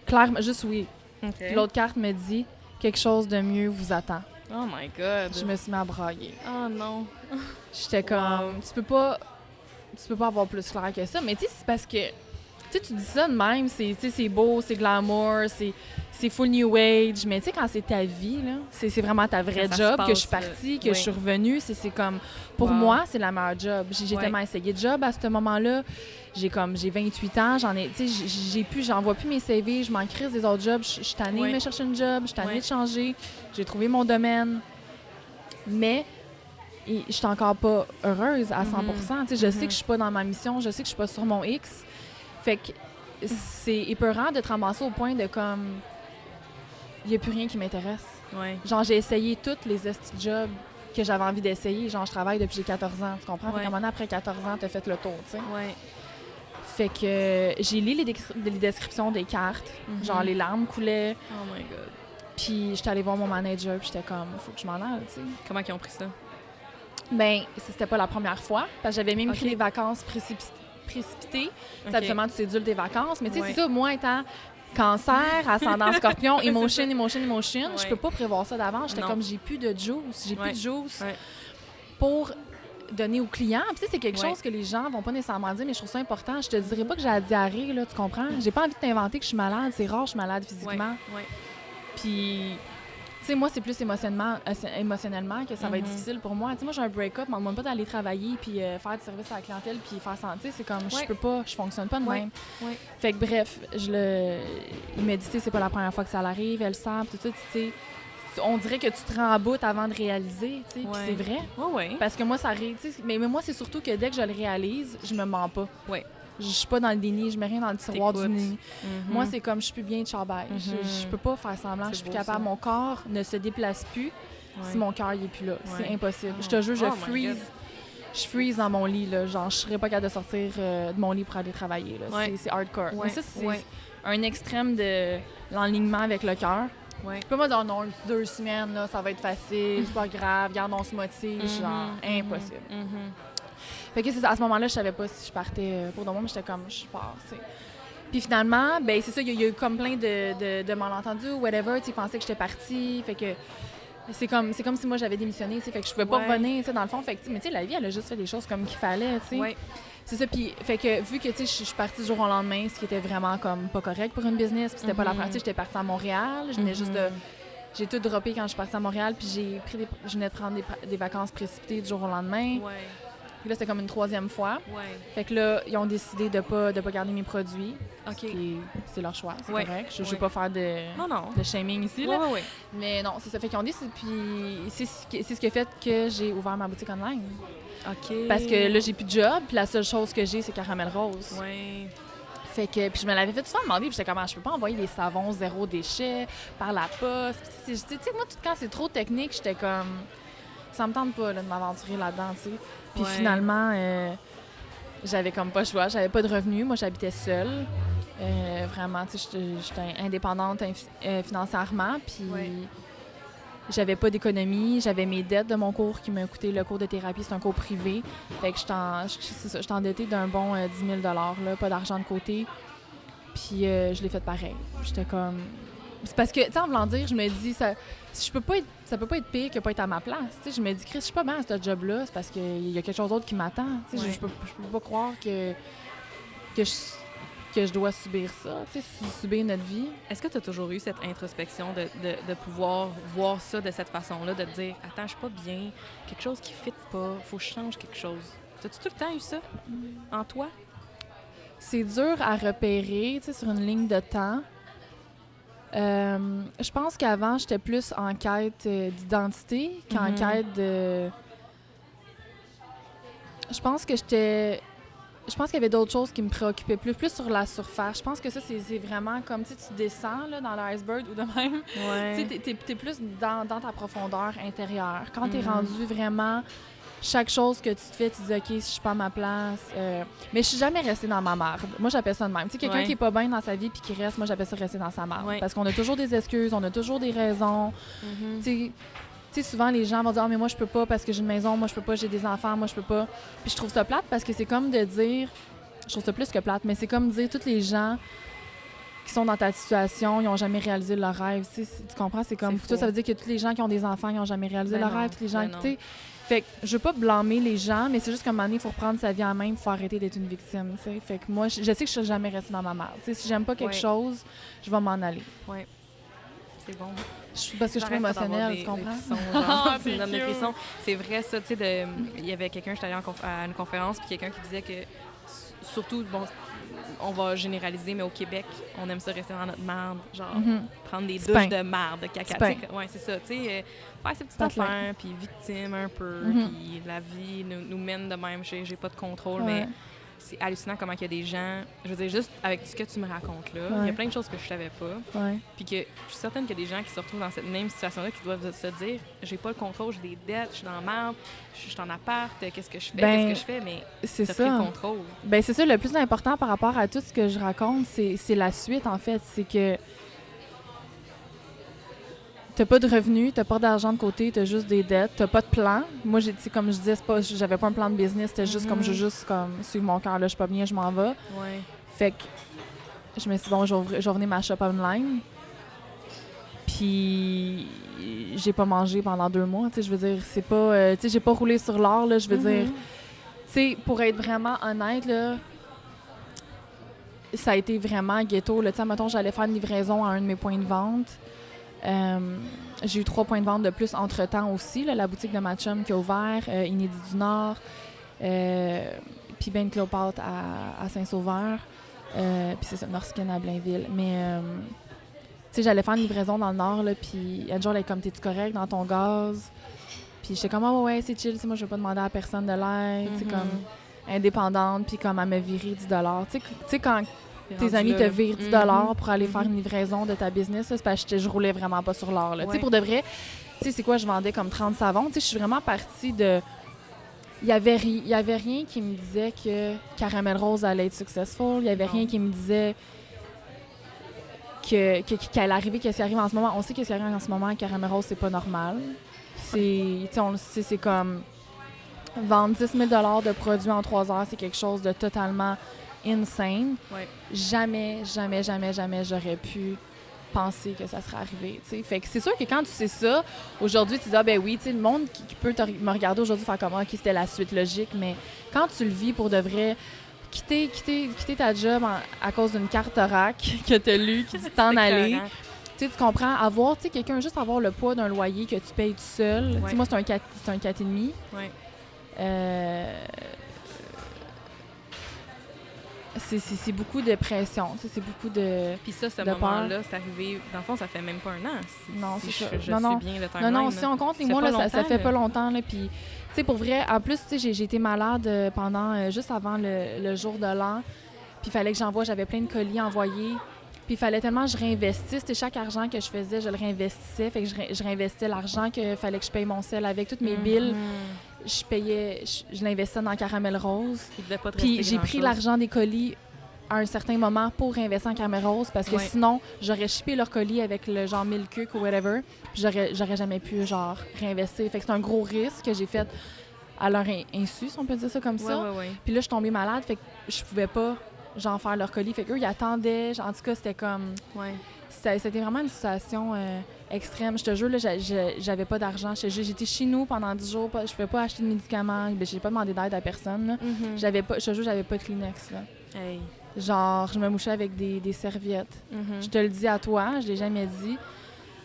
Clairement, juste oui. Okay. Puis l'autre carte me dit quelque chose de mieux vous attend. Oh my God. Je me suis mis à brailler. Oh non. J'étais comme, tu peux pas avoir plus clair que ça. Mais tu sais, c'est parce que, tu dis ça de même, c'est beau, c'est glamour, c'est full new age, mais tu sais, quand c'est ta vie, là, c'est vraiment ta vraie job, que je suis partie, que je suis revenue, c'est comme... Pour moi, c'est la meilleure job. J'ai tellement essayé de job à ce moment-là. J'ai 28 ans, j'en vois plus mes CV, je m'en crise des autres jobs. Je suis tannée de me chercher une job, je suis tannée de changer. J'ai trouvé mon domaine. Mais je suis encore pas heureuse à 100%. Je sais que je suis pas dans ma mission, je sais que je suis pas sur mon X. Fait que c'est épeurant de te ramasser au point de comme... Il n'y a plus rien qui m'intéresse. Ouais. Genre, j'ai essayé tous les jobs que j'avais envie d'essayer. Genre, je travaille depuis j'ai 14 ans, tu comprends? Fait qu'à un moment donné, après 14 ans, t'as fait le tour, tu sais. Ouais. Fait que j'ai lu les descriptions des cartes. Genre, les larmes coulaient. Oh my God. Puis j'étais allée voir mon manager, puis j'étais comme, faut que je m'en aille, tu sais. Comment ils ont pris ça? Ben, c'était pas la première fois, parce que j'avais même pris les vacances précipitées. C'est absolument, tu cédules tes vacances. Mais tu sais, c'est ça, moi, étant Cancer, ascendant Scorpion, emotion, je peux pas prévoir ça d'avance. J'étais comme, j'ai plus de juice, pour donner aux clients. Puis tu sais, c'est quelque chose que les gens vont pas nécessairement dire, mais je trouve ça important. Je te dirais pas que j'ai la diarrhée, là, tu comprends? J'ai pas envie de t'inventer que je suis malade. C'est rare, je suis malade physiquement. Puis... Tu sais, moi, c'est plus émotionnellement que ça va être difficile pour moi. Tu sais, moi, j'ai un break-up, on me demande pas d'aller travailler puis faire du service à la clientèle puis faire santé. C'est comme, je peux pas, je fonctionne pas de même. Fait que bref, il m'a dit, c'est pas la première fois que ça l'arrive, elle sent, tout ça, tu sais. On dirait que tu te rends en bout avant de réaliser, tu sais. Puis c'est vrai. Parce que moi, ça arrive, tu sais. Mais moi, c'est surtout que dès que je le réalise, je me mens pas. Je suis pas dans le déni, je mets rien dans le tiroir du nez. Moi, c'est comme je suis plus bien de chabaille. Je peux pas faire semblant, je suis plus capable. Mon corps ne se déplace plus si mon cœur il est plus là. C'est impossible. Je te jure, je freeze. Je freeze dans mon lit, là. Genre, je serais pas capable de sortir de mon lit pour aller travailler. C'est hardcore. Mais ça, c'est un extrême de l'enlignement avec le cœur. Je peux pas dire non, 2 semaines, là, ça va être facile, c'est pas grave, regarde, on se motive. Genre, impossible. Fait que c'est ça, à ce moment-là, je savais pas si je partais pour de moi, mais j'étais comme, je pars, tu sais. Puis finalement, ben c'est ça, il y a eu comme plein de malentendus ou whatever, tu sais, ils pensaient que j'étais partie, fait que c'est comme si moi j'avais démissionné, tu sais, fait que je pouvais pas revenir, tu sais, dans le fond, fait que, mais tu sais, la vie, elle a juste fait des choses comme qu'il fallait, tu sais. C'est ça, puis fait que vu que, tu sais, je suis partie du jour au lendemain, ce qui était vraiment comme pas correct pour une business, puis c'était pas la première, tu sais, j'étais partie à Montréal, je venais juste de... J'ai tout droppé quand je suis partie à Montréal, puis je venais de prendre des vacances précipitées du jour au lendemain. Puis là, c'était comme une 3e fois. Fait que là, ils ont décidé de pas garder mes produits. C'est leur choix, c'est correct. Je veux pas faire de shaming ici, là. Mais non, c'est ça. Fait qu'ils ont décidé, puis c'est ce qui a fait que j'ai ouvert ma boutique online. Parce que là, j'ai plus de job, puis la seule chose que j'ai, c'est Caramel Rose. Fait que, puis je me l'avais fait souvent demander, puis j'étais comme, je peux pas envoyer des savons 0 déchet par la poste. Tu sais, moi, quand c'est trop technique, j'étais comme, ça me tente pas là, de m'aventurer là-dedans, tu sais. Puis finalement, j'avais comme pas le choix. J'avais pas de revenus. Moi, j'habitais seule. Vraiment, tu sais, j'étais indépendante financièrement. Puis j'avais pas d'économie. J'avais mes dettes de mon cours qui m'a coûté le cours de thérapie. C'est un cours privé. Fait que j'étais endettée d'un bon 10 000 là, pas d'argent de côté. Puis je l'ai fait pareil. J'étais comme... C'est parce que, tu sais, en voulant dire, je me dis, ça peut pas être pire que pas être à ma place. Tu sais, je me dis, Chris, je suis pas bien à ce job-là, c'est parce qu'il y a quelque chose d'autre qui m'attend. Tu sais, je peux pas croire que je dois subir ça, tu sais, subir notre vie. Est-ce que tu as toujours eu cette introspection de pouvoir voir ça de cette façon-là, de te dire, attends, je suis pas bien, quelque chose qui ne fit pas, faut que je change quelque chose. As-tu tout le temps eu ça en toi? C'est dur à repérer, tu sais, sur une ligne de temps. Je pense qu'avant, j'étais plus en quête d'identité qu'en quête de... Je pense qu'il y avait d'autres choses qui me préoccupaient plus sur la surface. Je pense que ça, c'est vraiment comme, tu sais, tu descends là, dans l'iceberg ou de même. Ouais. Tu sais, t'es plus dans ta profondeur intérieure. Quand t'es rendu vraiment... Chaque chose que tu te fais, tu dis « OK, si je suis pas à ma place... Mais je suis jamais restée dans ma marde. Moi, j'appelle ça de même. Tu sais, quelqu'un qui est pas bien dans sa vie puis qui reste, moi, j'appelle ça rester dans sa marde. Parce qu'on a toujours des excuses, on a toujours des raisons. Tu sais, souvent, les gens vont dire « Ah, mais moi, je peux pas parce que j'ai une maison, moi, je peux pas, j'ai des enfants, moi, je peux pas. » Puis je trouve ça plate parce que c'est comme de dire... Je trouve ça plus que plate, mais c'est comme dire tous les gens qui sont dans ta situation, ils n'ont jamais réalisé leur rêve. Tu comprends? C'est comme... Ça veut dire que tous les gens qui ont des enfants, ils n'ont jamais réalisé leur rêve. Tous les gens qui... Fait que je veux pas blâmer les gens, mais c'est juste qu'à un moment donné, il faut reprendre sa vie en main, il faut arrêter d'être une victime, tu sais. Fait que moi, je sais que je serai jamais restée dans ma merde. Tu sais, si j'aime pas quelque chose, je vais m'en aller. Oui. C'est bon. Parce que je suis émotionnelle, tu comprends? Tu me donnes des frissons. C'est vrai, ça, tu sais, il y avait quelqu'un, j'étais allée à une conférence, puis quelqu'un qui disait que, surtout, bon, on va généraliser, mais au Québec, on aime ça rester dans notre marde, genre prendre des douches de marde, de caca. Ouais, c'est ça, tu sais, faire ses petites affaires, puis victime un peu, puis la vie nous mène de même, j'ai pas de contrôle, mais c'est hallucinant comment il y a des gens, je veux dire, juste avec ce que tu me racontes là, il y a plein de choses que je savais pas, puis que je suis certaine qu'il y a des gens qui se retrouvent dans cette même situation-là qui doivent se dire, j'ai pas le contrôle, j'ai des dettes, je suis dans la merde, je suis en appart, qu'est-ce que je fais, mais c'est t'as pris le contrôle. Ben c'est ça, le plus important par rapport à tout ce que je raconte, c'est la suite, en fait, c'est que t'as pas de revenus, t'as pas d'argent de côté, t'as juste des dettes, t'as pas de plan. Moi, comme je disais, j'avais pas un plan de business, c'était juste comme je suivre mon cœur, là, je suis pas bien, je m'en vais. Fait que je me suis dit, bon, je vais ouvrir ma shop online. Puis j'ai pas mangé pendant 2 mois, tu sais, je veux dire, c'est pas... tu sais, j'ai pas roulé sur l'or, là, je veux dire... Tu sais, pour être vraiment honnête, là, ça a été vraiment ghetto, là. Tu sais, mettons, j'allais faire une livraison à un de mes points de vente. J'ai eu 3 points de vente de plus entre-temps aussi, là, la boutique de ma chum qui a ouvert, Inédit du Nord, puis Ben Cléopâtre à Saint-Sauveur, puis c'est ça, Norskin à Blainville. Mais, tu sais, j'allais faire une livraison dans le Nord, là, puis un jour, elle est comme, t'es-tu correct dans ton gaz? Puis j'étais comme, oh, ouais, c'est chill, moi, je vais pas demander à personne de l'aide, tu sais, comme indépendante, puis comme elle m'a viré 10 $. Tu sais, quand tes amis te virent 10 $ pour aller faire une livraison de ta business, c'est parce que je roulais vraiment pas sur l'or. Tu sais, pour de vrai, tu sais, c'est quoi, je vendais comme 30 savons. Tu sais, je suis vraiment partie de... Il y avait rien qui me disait que Caramel Rose allait être successful. Il y avait rien qui me disait qu'elle allait arriver, qu'est-ce qui arrive en ce moment. On sait qu'est-ce qui arrive en ce moment, Caramel Rose, c'est pas normal. Tu sais, on le sait, c'est comme... Vendre 10 000 $ de produits en 3 heures, c'est quelque chose de totalement... insane. Jamais j'aurais pu penser que ça serait arrivé. T'sais. Fait que c'est sûr que quand tu sais ça, aujourd'hui, tu dis « Ah ben oui, le monde qui peut me regarder aujourd'hui faire comme « OK, c'était la suite logique », mais quand tu le vis pour de vrai, quitter ta job à cause d'une carte RAC que tu as lue, qui dit t'en aller, tu comprends, avoir quelqu'un, juste avoir le poids d'un loyer que tu payes tout seul. Moi, c'est un 4,5. C'est beaucoup de pression, c'est beaucoup de... Puis ça, ce moment-là, c'est arrivé... Dans le fond, ça fait même pas 1 an. Non, c'est ça. Je suis bien le timeline. Non, si on compte les mois, là, ça fait pas longtemps. Là, puis, tu sais, pour vrai, en plus, tu sais, j'ai été malade pendant... juste avant le jour de l'an. Puis il fallait que j'avais plein de colis envoyés. Puis il fallait tellement que je réinvestisse. Chaque argent que je faisais, je le réinvestissais. Fait que je réinvestissais l'argent qu'il fallait que je paye mon sel avec toutes mes billes. je l'investissais dans Caramel Rose. Il devait pas te Puis rester j'ai pris grand-chose. l'argent des colis à un certain moment pour réinvestir en Caramel Rose parce que sinon, j'aurais shippé leur colis avec le genre Milk ou whatever, puis j'aurais jamais pu, genre, réinvestir. Fait que c'est un gros risque que j'ai fait à leur insu, si on peut dire ça comme ça. Ouais. Puis là, je suis tombée malade, fait que je pouvais pas, genre, faire leur colis. Fait qu'eux, ils attendaient. En tout cas, c'était comme... Ouais. C'était vraiment une situation extrême. Je te jure, là, j'avais pas d'argent. J'étais chez nous pendant 10 jours. Je pouvais pas acheter de médicaments. J'ai pas demandé d'aide à personne. Là. Mm-hmm. Je te jure, j'avais pas de Kleenex. Là. Hey. Genre, je me mouchais avec des serviettes. Mm-hmm. Je te le dis à toi, je l'ai jamais dit.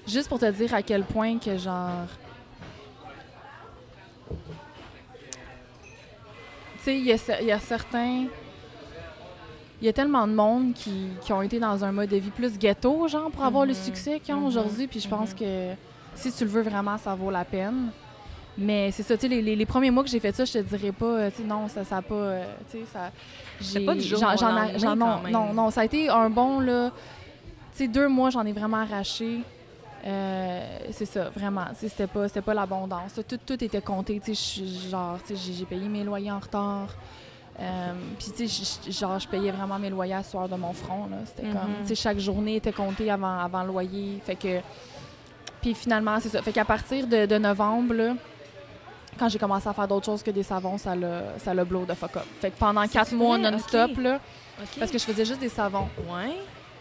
Juste pour te dire à quel point que, genre... Tu sais, il y a certains... Il y a tellement de monde qui ont été dans un mode de vie plus ghetto, genre, pour avoir le succès qu'ils ont aujourd'hui. Puis je pense que si tu le veux vraiment, ça vaut la peine. Mais c'est ça, tu sais, les premiers mois que j'ai fait ça, je te dirais pas, tu sais, non, ça a pas, tu sais, ça... C'est pas du jour au lendemain, quand même. Non, ça a été un bon, là, tu sais, 2 mois, j'en ai vraiment arraché. C'est ça, vraiment, tu sais, c'était pas l'abondance. Tout était compté, tu sais, genre, tu sais, j'ai payé mes loyers en retard. Puis, tu sais, genre, je payais vraiment mes loyers à ce soir de mon front, là. C'était comme, tu sais, chaque journée était comptée avant le loyer. Fait que... Puis finalement, c'est ça. Fait qu'à partir de novembre, là, quand j'ai commencé à faire d'autres choses que des savons, ça l'a blow the fuck up. Fait que pendant 4 mois non-stop, là, parce que je faisais juste des savons.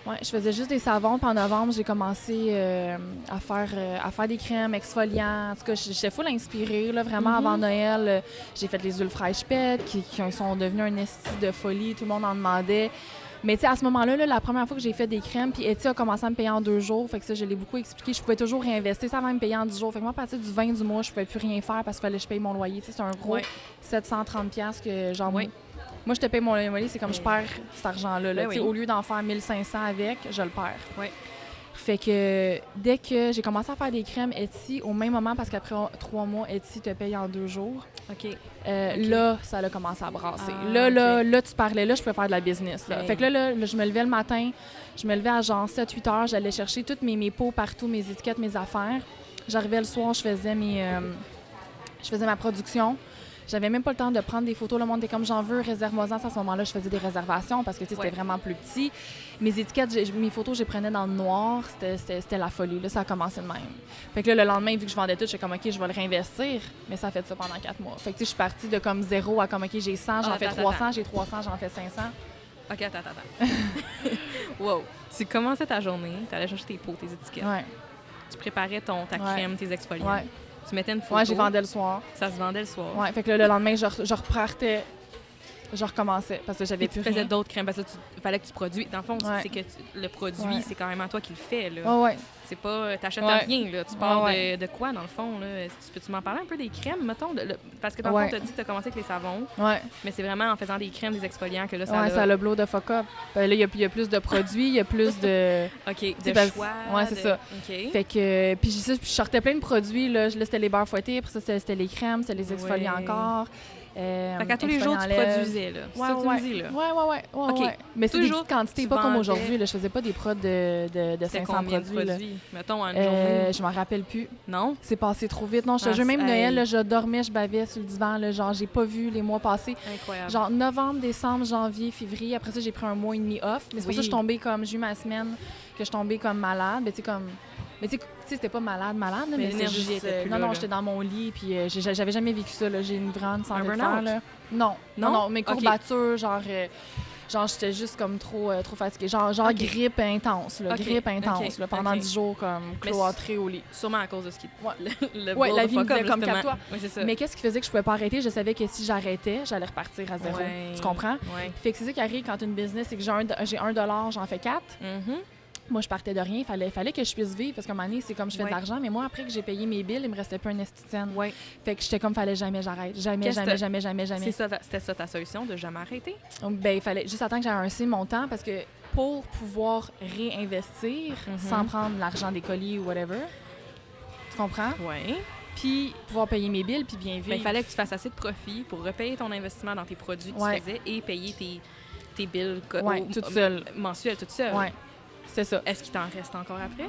Ouais, je faisais juste des savons. Puis en novembre, j'ai commencé à faire des crèmes exfoliantes. En tout cas, j'étais full inspirée, là, vraiment, avant Noël. J'ai fait les huiles fraîches pètes qui sont devenues un esti de folie. Tout le monde en demandait. Mais tu sais, à ce moment-là, là, la première fois que j'ai fait des crèmes, puis Eti a commencé à me payer en 2 jours. Fait que ça, je l'ai beaucoup expliqué. Je pouvais toujours réinvestir. Ça va me payer en 10 jours. Fait que moi, à partir du 20 du mois, je pouvais plus rien faire parce qu'il fallait que je paye mon loyer. Tu sais, c'est un gros 730$ que, genre, moi, je te paye mon loyer, c'est comme je perds cet argent-là. Là. Au lieu d'en faire 1500 avec, je le perds. Fait que dès que j'ai commencé à faire des crèmes Etsy, au même moment, parce qu'après 3 mois, Etsy te paye en 2 jours, là, ça a commencé à brasser. Là, tu parlais, là, je peux faire de la business. Là. Fait que là, je me levais le matin, je me levais à genre 7-8 heures, j'allais chercher toutes mes pots partout, mes étiquettes, mes affaires. J'arrivais le soir, je faisais ma production. J'avais même pas le temps de prendre des photos. Le monde était comme j'en veux, réserve-moi-en. À ce moment-là, je faisais des réservations parce que c'était vraiment plus petit. Mes étiquettes, mes photos, je les prenais dans le noir. C'était la folie. Là, ça a commencé de même. Fait que là, le lendemain, vu que je vendais tout, j'étais comme OK, je vais le réinvestir. Mais ça a fait ça pendant 4 mois. Fait que tu sais, je suis partie de comme 0 à comme OK, j'ai 100, j'en fais 300, j'ai 300, j'en fais 500. OK, attends. Wow. Tu commençais ta journée, tu allais chercher tes pots, tes étiquettes. Tu préparais ta crème, tes exfoliants. Tu mettais une photo. Ouais, j'ai vendais le soir. Ça se vendait le soir. Ouais, fait que là, le lendemain, je repartais. Je recommençais parce que j'avais plus rien. Tu faisais d'autres crèmes parce que il fallait que tu produises. Dans le fond, c'est que le produit, c'est quand même à toi qui le fais. Là. C'est pas... T'achètes rien, là. Tu parles de quoi, dans le fond, là? Peux-tu m'en parler un peu des crèmes, mettons? Parce que dans le fond, t'as dit que t'as commencé avec les savons. Mais c'est vraiment en faisant des crèmes, des exfoliants que là, ça le blow de fuck up. Là, il y a plus de produits, il y a plus de... de choix. Ouais, c'est ça. Fait que... Puis je sortais plein de produits, là. Là, c'était les beurres fouettés, après ça, c'était les crèmes, c'était les exfoliants encore. Fait qu'à tous les jours, tu produisais, là. C'est ça que tu me dis, là. Ouais. Mais c'est des petites quantités, pas comme aujourd'hui. Là. Je faisais pas des prods de 500 produits. Là. Mettons, en une journée? Je m'en rappelle plus. Non? C'est passé trop vite. Non, je te jure, même Noël, là, je dormais, je bavais sur le divan. Là, genre, j'ai pas vu les mois passés. Incroyable. Genre, novembre, décembre, janvier, février. Après ça, j'ai pris un mois et demi off. Mais c'est pour ça que je suis tombée comme... J'ai eu ma semaine que je suis tombée comme malade. Mais tu sais, comme... Mais tu sais, c'était pas malade, là, mais l'énergie c'est juste... était plus là, non, j'étais dans mon lit, puis j'avais jamais vécu ça, là. J'ai une grande santé de fer, là. Non, mes courbatures, genre j'étais juste comme trop fatiguée. Genre grippe intense, là. Grippe intense, là, pendant 10 jours, comme cloîtrée au lit. Sûrement à cause de ce qui... la vie me disait comme calme-toi. C'est ça. Mais qu'est-ce qui faisait que je pouvais pas arrêter? Je savais que si j'arrêtais, j'allais repartir à 0. Tu comprends? Fait que c'est ça qui arrive quand une business, c'est que j'ai $1, j'en fais 4. Moi, je partais de rien. Il fallait que je puisse vivre parce qu'à un moment donné, c'est comme je fais de l'argent. Mais moi, après que j'ai payé mes billes, il me restait plus un estitienne. Fait que j'étais comme, fallait jamais j'arrête. Jamais. C'était ça ta solution, de jamais arrêter? Ben, il fallait juste attendre que j'aie un montant parce que pour pouvoir réinvestir sans prendre l'argent des colis ou whatever, tu comprends? Puis pouvoir payer mes billes puis bien vivre. Il fallait que tu fasses assez de profit pour repayer ton investissement dans tes produits que tu faisais et payer tes billes toute seule. Mensuelles, toute seule. C'est ça. Est-ce qu'il t'en reste encore après?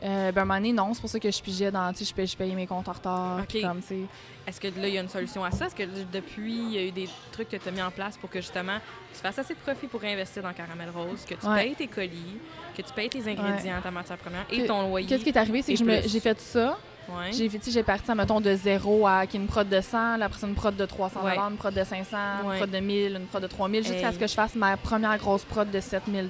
Un moment donné, non. C'est pour ça que je pigeais dans, tu sais, je payais mes comptes en retard. OK. Comme, tu sais. Est-ce que là, il y a une solution à ça? Est-ce que depuis, il y a eu des trucs que tu as mis en place pour que justement tu fasses assez de profit pour réinvestir dans Caramel Rose, que tu payes tes colis, que tu payes tes ingrédients, ta matière première et ton loyer? Qu'est-ce qui est arrivé, c'est que j'ai fait ça. Ouais. J'ai parti, mettons, de 0 à une prod de 100, la personne une prod de 300 une prod de 500, une prod de 1000, une prod de 3000, jusqu'à ce que je fasse ma première grosse prod de 7000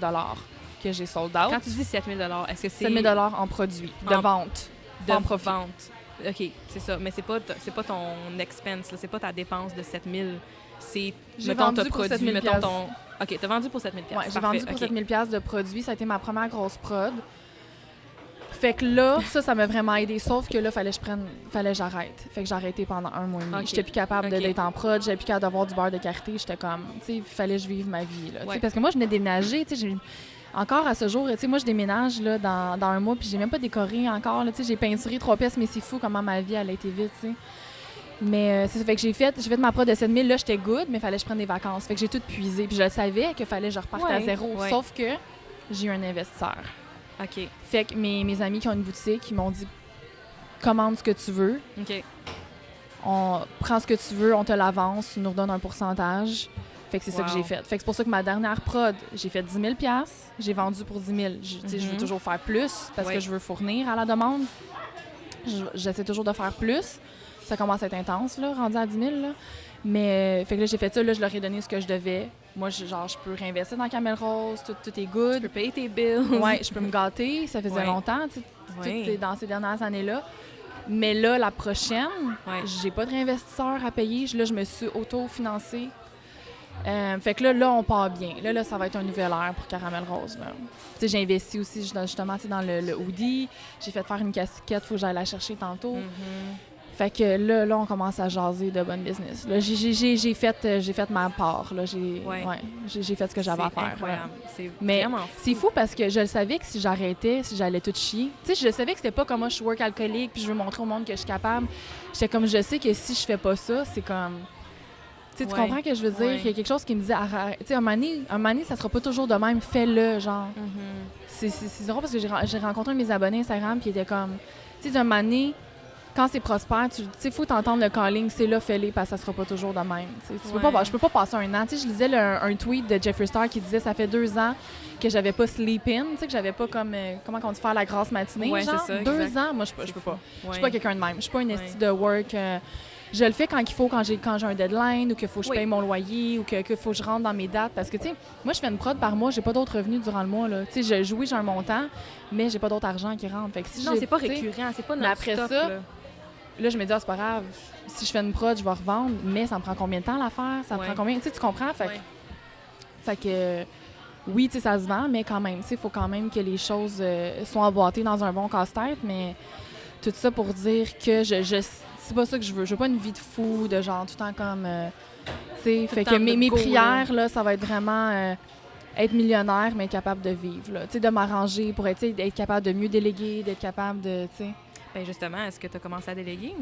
que j'ai sold out. Quand tu dis 7000 est-ce que c'est... 7000 en produits, de vente. De vente. OK, c'est ça. Mais c'est pas ton expense, là. C'est pas ta dépense de 7000. C'est, mettons, t'as produit, mettons ton... OK, t'as vendu pour 7000 Ouais, j'ai vendu pour 7000 de produits. Ça a été ma première grosse prod. Fait que là, ça m'a vraiment aidé. Sauf que là, fallait que j'arrête. Fait que j'ai arrêté pendant 1 mois et demi. Okay. J'étais plus capable d'être en prod. J'étais plus capable d'avoir du beurre de karité. J'étais comme, tu sais, il fallait que je vive ma vie, là. Parce que moi, je venais de déménager, tu sais, encore à ce jour, tu sais, moi, je déménage là, dans 1 mois, puis j'ai même pas décoré encore. Tu sais, j'ai peinturé 3 pièces, mais c'est fou comment ma vie, elle a été vite, tu sais. Mais c'est ça, fait que j'ai fait ma prod de 7000. Là, j'étais good, mais il fallait que je prenne des vacances. Fait que j'ai tout puisé. Puis je savais qu'il fallait que je reparte à 0. Sauf que j'ai eu un investisseur. OK. Fait que mes amis qui ont une boutique, ils m'ont dit commande ce que tu veux. OK. On prend ce que tu veux, on te l'avance, tu nous redonnes un pourcentage. Fait que c'est ça que j'ai fait. Fait que c'est pour ça que ma dernière prod, j'ai fait 10 000 $. J'ai vendu pour 10 000. Je veux toujours faire plus parce que je veux fournir à la demande. J'essaie toujours de faire plus. Ça commence à être intense, là, rendu à 10 000. Là. Mais fait que là, j'ai fait ça. Là, je leur ai donné ce que je devais. Moi, je peux réinvestir dans Caramel Rose. Tout est good. Tu peux payer tes bills. Ouais, je peux me gâter. Ça faisait longtemps, tu sais, dans ces dernières années-là. Mais là, la prochaine, j'ai pas de réinvestisseur à payer. Là, je me suis auto-financée. Fait que là, on part bien. Là, ça va être un nouvel ère pour Caramel Rose. Tu sais, j'ai investi aussi justement dans le hoodie. J'ai fait faire une casquette, faut que j'aille la chercher tantôt. Fait que là, on commence à jaser de bonne business. Là, j'ai fait ma part. Là, j'ai fait ce que j'avais à faire. Incroyable. C'est Mais vraiment fou. c'est fou parce que je le savais que si j'arrêtais, si j'allais tout chier. Tu sais, je savais que c'était pas comme moi, je suis work alcoolique puis je veux montrer au monde que je suis capable. J'étais comme, je sais que si je fais pas ça, c'est comme... Tu comprends ce que je veux dire? Il y a quelque chose qui me dit, arrête. Tu sais, un moment donné, ça sera pas toujours de même. Fais-le, genre. C'est drôle parce que j'ai rencontré un de mes abonnés Instagram qui était comme... Tu sais, d'un moment donné, quand c'est prospère, tu sais, faut t'entendre le calling, c'est là, fais-le, parce que ça sera pas toujours de même. Je peux pas passer 1 an. Tu sais, je lisais un tweet de Jeffree Star qui disait ça fait 2 ans que j'avais pas sleep-in, tu sais, que j'avais pas comme, comment on dit, faire la grasse matinée. Ouais, genre, c'est ça, 2 exact. ans, moi, je peux pas. Ouais. Je suis pas quelqu'un de même. Je suis pas une esti de work. Je le fais quand il faut, quand j'ai un deadline ou qu'il faut que je paye mon loyer ou qu'il faut que je rentre dans mes dates. Parce que, tu sais, moi, je fais une prod par mois, j'ai pas d'autres revenus durant le mois. Tu sais, j'ai un montant, mais j'ai pas d'autre argent qui rentre. Fait que si non, c'est pas récurrent, c'est pas notre après stop, ça, là, je me dis, c'est pas grave. Si je fais une prod, je vais revendre, mais ça me prend combien de temps à la faire? Ça me prend combien? Tu sais, tu comprends? Fait que oui, tu sais, ça se vend, mais quand même, tu sais, il faut quand même que les choses soient emboîtées dans un bon casse-tête, mais tout ça pour dire que c'est pas ça que je veux. Je veux pas une vie de fou, de genre tout le temps comme... tu sais, fait que mes prières, là, ça va être vraiment... être millionnaire, mais être capable de vivre, là. Tu sais, de m'arranger pour être capable de mieux déléguer, d'être capable de, tu sais... Bien, justement, est-ce que tu as commencé à déléguer?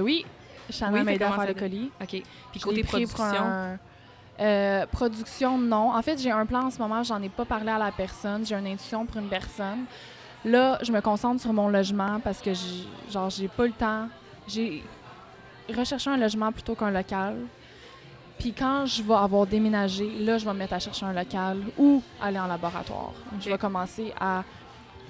Oui. Shannon m'a aidé à faire le colis. OK. Puis côté production? Production, non. En fait, j'ai un plan en ce moment, j'en ai pas parlé à la personne. J'ai une intuition pour une personne. Là, je me concentre sur mon logement parce que, j'ai pas le temps. J'ai recherché un logement plutôt qu'un local. Puis quand je vais avoir déménagé, là, je vais me mettre à chercher un local ou aller en laboratoire. Okay. Je vais commencer à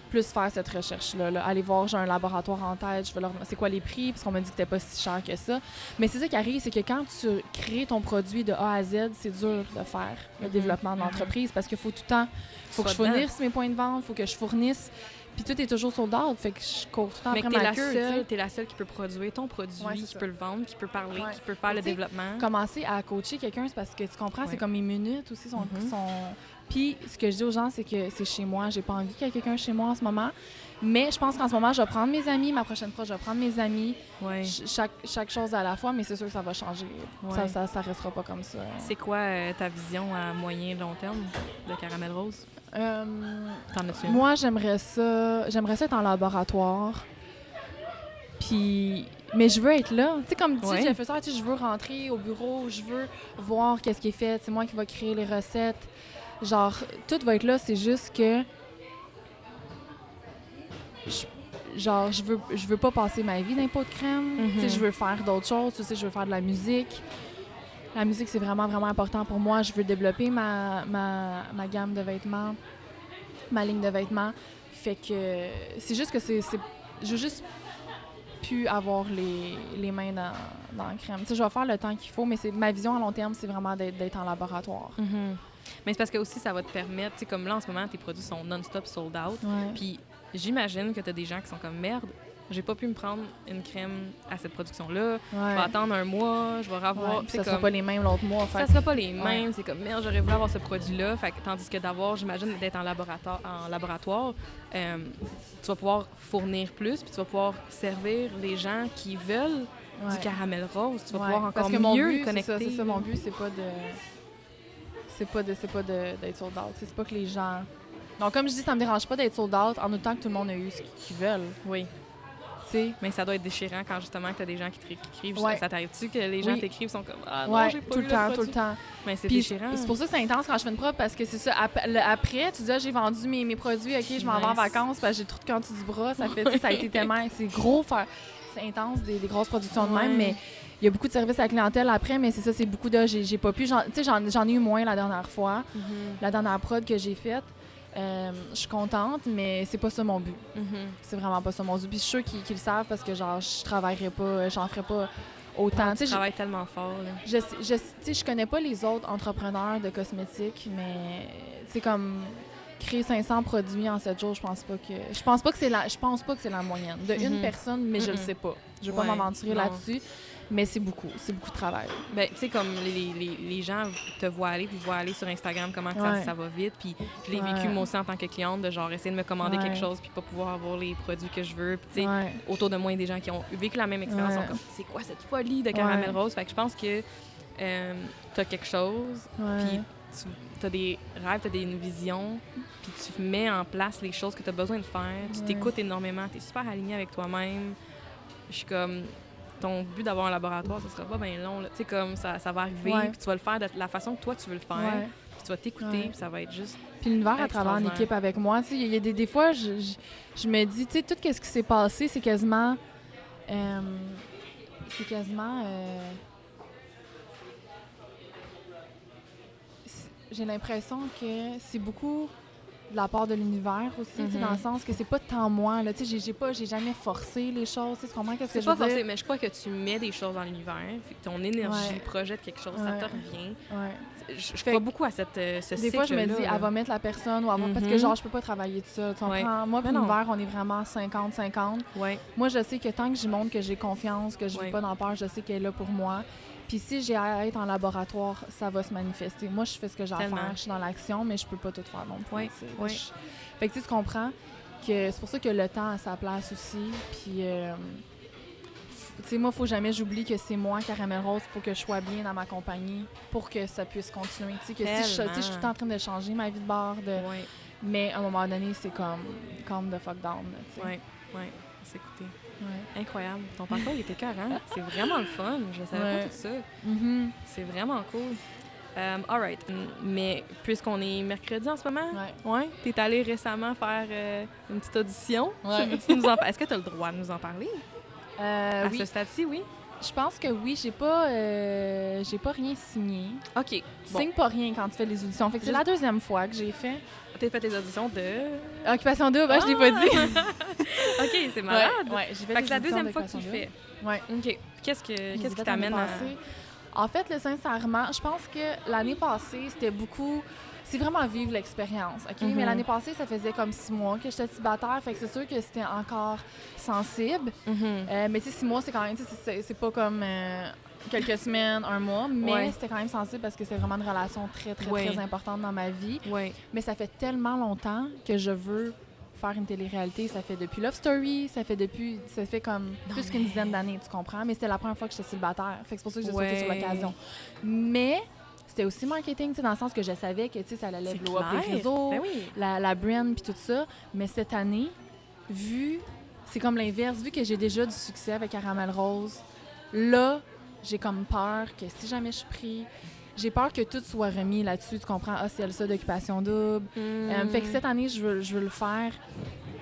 plus faire cette recherche-là. Là. Aller voir, j'ai un laboratoire en tête, je vais leur demander c'est quoi les prix, parce qu'on m'a dit que c'était pas si cher que ça. Mais c'est ça qui arrive, c'est que quand tu crées ton produit de A à Z, c'est dur de faire le développement de l'entreprise parce qu'il faut tout le temps, faut que je fournisse mes points de vente, il faut que je fournisse. Puis tout est toujours sold out, fait que je cours tout le temps après ma queue. T'es la seule qui peut produire ton produit, qui peut le vendre, qui peut parler, qui peut faire le développement. Commencer à coacher quelqu'un, c'est parce que tu comprends, c'est comme mes minutes aussi sont... Puis ce que je dis aux gens, c'est que c'est chez moi. J'ai pas envie qu'il y ait quelqu'un chez moi en ce moment. Mais je pense qu'en ce moment, je vais prendre mes amis. Ma prochaine fois, je vais prendre mes amis. Chaque chose à la fois, mais c'est sûr que ça va changer. Ça restera pas comme ça. C'est quoi ta vision à moyen et long terme de Caramel Rose? T'en as-tu une? Moi, j'aimerais ça être en laboratoire. Puis... Mais je veux être là. Tu sais, comme tu dis, j'ai fait ça, je veux rentrer au bureau, je veux voir qu'est-ce qui est fait. C'est moi qui vais créer les recettes. Genre, tout va être là, c'est juste que je veux pas passer ma vie dans les pots de crème. Tu sais, je veux faire d'autres choses. Tu sais, je veux faire de la musique. La musique, c'est vraiment, vraiment important pour moi. Je veux développer ma gamme de vêtements, ma ligne de vêtements. Fait que c'est juste que je veux juste plus avoir les mains dans la crème. Tu sais, je vais faire le temps qu'il faut, mais ma vision à long terme, c'est vraiment d'être en laboratoire. Mais c'est parce que aussi, ça va te permettre, tu sais, comme là, en ce moment, tes produits sont non-stop sold out. Puis j'imagine que tu as des gens qui sont comme merde. J'ai pas pu me prendre une crème à cette production-là. Je vais attendre un mois, je vais revoir. Ça sera pas les mêmes l'autre mois. Ça sera pas les mêmes. C'est comme, merde, j'aurais voulu avoir ce produit-là. Fait que, tandis que d'avoir, j'imagine, d'être en laboratoire, tu vas pouvoir fournir plus, puis tu vas pouvoir servir les gens qui veulent du caramel rose. Tu vas pouvoir encore mieux le connecter. C'est ça, mon but, c'est pas d'être sold out. C'est pas que les gens... Donc, comme je dis, ça me dérange pas d'être sold out en autant que tout le monde a eu ce qu'ils veulent. Oui. Mais ça doit être déchirant quand justement tu as des gens qui t'écrivent. Ça t'arrive-tu que les gens t'écrivent sont comme ah non, j'ai pas eu le produit. Tout le temps. Mais c'est déchirant. C'est pour ça que c'est intense quand je fais une preuve parce que c'est ça. Après, tu dis j'ai vendu mes produits, ok, je m'en vais en vacances parce que j'ai trop de quantité du bras. Ça fait, ça a été tellement, c'est gros c'est intense des grosses productions de même, mais il y a beaucoup de services à la clientèle après, mais c'est ça, c'est beaucoup de j'ai pas pu. Tu sais, j'en ai eu moins la dernière fois, la dernière prod que j'ai faite. Je suis contente, mais c'est pas ça mon but. C'est vraiment pas ça mon but. Puis je suis sûre qu'ils le savent parce que genre je travaillerai pas, j'en ferai pas autant. Tu travailles tellement fort. Là. Je connais pas les autres entrepreneurs de cosmétiques, mais c'est comme créer 500 produits en 7 jours, je pense pas que c'est la moyenne de une personne, mais je le sais pas. Je vais pas m'aventurer là-dessus. Mais c'est beaucoup de travail. Ben, tu sais, comme les gens te voient aller, puis voient aller sur Instagram comment ça va vite. Puis je l'ai vécu moi aussi en tant que cliente, de genre essayer de me commander quelque chose, puis pas pouvoir avoir les produits que je veux. Puis tu sais, autour de moi, il y a des gens qui ont vécu la même expérience. Sont comme, c'est quoi cette folie de caramel rose? Fait que je pense que t'as quelque chose, puis t'as des rêves, t'as une vision, puis tu mets en place les choses que t'as besoin de faire. Tu t'écoutes énormément, t'es super aligné avec toi-même. Je suis comme... Ton but d'avoir un laboratoire, ça sera pas bien long. Tu sais, comme ça va arriver, puis tu vas le faire de la façon que toi, tu veux le faire. Puis tu vas t'écouter, puis ça va être juste... Puis l'univers à travers une équipe avec moi. Tu sais, il y a des fois, je me dis, tu sais, tout ce qui s'est passé, c'est quasiment... j'ai l'impression que c'est beaucoup... de la part de l'univers aussi, dans le sens que c'est pas tant moi, là, tu sais, j'ai jamais forcé les choses, tu comprends qu'est-ce que je veux dire? C'est pas forcé, mais je crois que tu mets des choses dans l'univers, fait que ton énergie projette quelque chose, ça te revient. Je crois beaucoup à ce cycle-là. Des fois, je me dis, elle va mettre la personne, ou parce que genre, je peux pas travailler tout ça, tu comprends? Moi, pour l'univers, on est vraiment 50-50. Moi, je sais que tant que j'y montre que j'ai confiance, que je vis pas dans peur, je sais qu'elle est là pour moi. Puis si j'ai à être en laboratoire, ça va se manifester. Moi, je fais ce que j'ai à faire, je suis dans l'action, mais je peux pas tout faire non plus. Fait que tu comprends que c'est pour ça que le temps a sa place aussi. Puis, tu sais, moi, il faut jamais j'oublie que c'est moi, Caramel Rose, il faut que je sois bien dans ma compagnie pour que ça puisse continuer. Tu sais, que si je suis tout le temps en train de changer ma vie de bord, mais à un moment donné, c'est comme calm the fuck down. Oui, c'est écouté. Incroyable. Ton parcours, il était écœurant. C'est vraiment le fun. Je savais pas tout ça. C'est vraiment cool. All right. Mais puisqu'on est mercredi en ce moment, t'es allé récemment faire une petite audition. Est-ce que tu as le droit de nous en parler? À ce stade-ci, oui? Je pense que oui. J'ai pas rien signé. OK. Tu signes pas rien quand tu fais les auditions. Fait que c'est la deuxième fois que j'ai fait. T'as fait tes auditions de... Occupation double, je l'ai pas dit. OK, c'est malade. J'ai fait fait que c'est la deuxième fois que tu le fais. OK. Qu'est-ce qui t'amène à... En fait, sincèrement, je pense que l'année passée, c'était beaucoup... C'est vraiment vivre l'expérience, OK? Mais l'année passée, ça faisait comme 6 mois que j'étais célibataire, fait que c'est sûr que c'était encore sensible. Mais tu sais, 6 mois, c'est quand même... C'est pas comme... quelques semaines, un mois, mais c'était quand même sensible parce que c'est vraiment une relation très, très, très importante dans ma vie. Mais ça fait tellement longtemps que je veux faire une télé-réalité. Ça fait depuis Love Story, ça fait comme plus qu'une dizaine d'années, tu comprends? Mais c'était la première fois que j'étais célibataire. Fait que c'est pour ça que j'ai sauté sur l'occasion. Mais c'était aussi marketing, tu sais, dans le sens que je savais que, tu sais, ça allait blow up les réseaux, la brand puis tout ça. Mais cette année, c'est comme l'inverse, vu que j'ai déjà du succès avec Caramel Rose, là, j'ai comme peur que si jamais je suis pris, j'ai peur que tout soit remis là-dessus, tu comprends? Ah, c'est ça d'occupation double. Fait que cette année, je veux le faire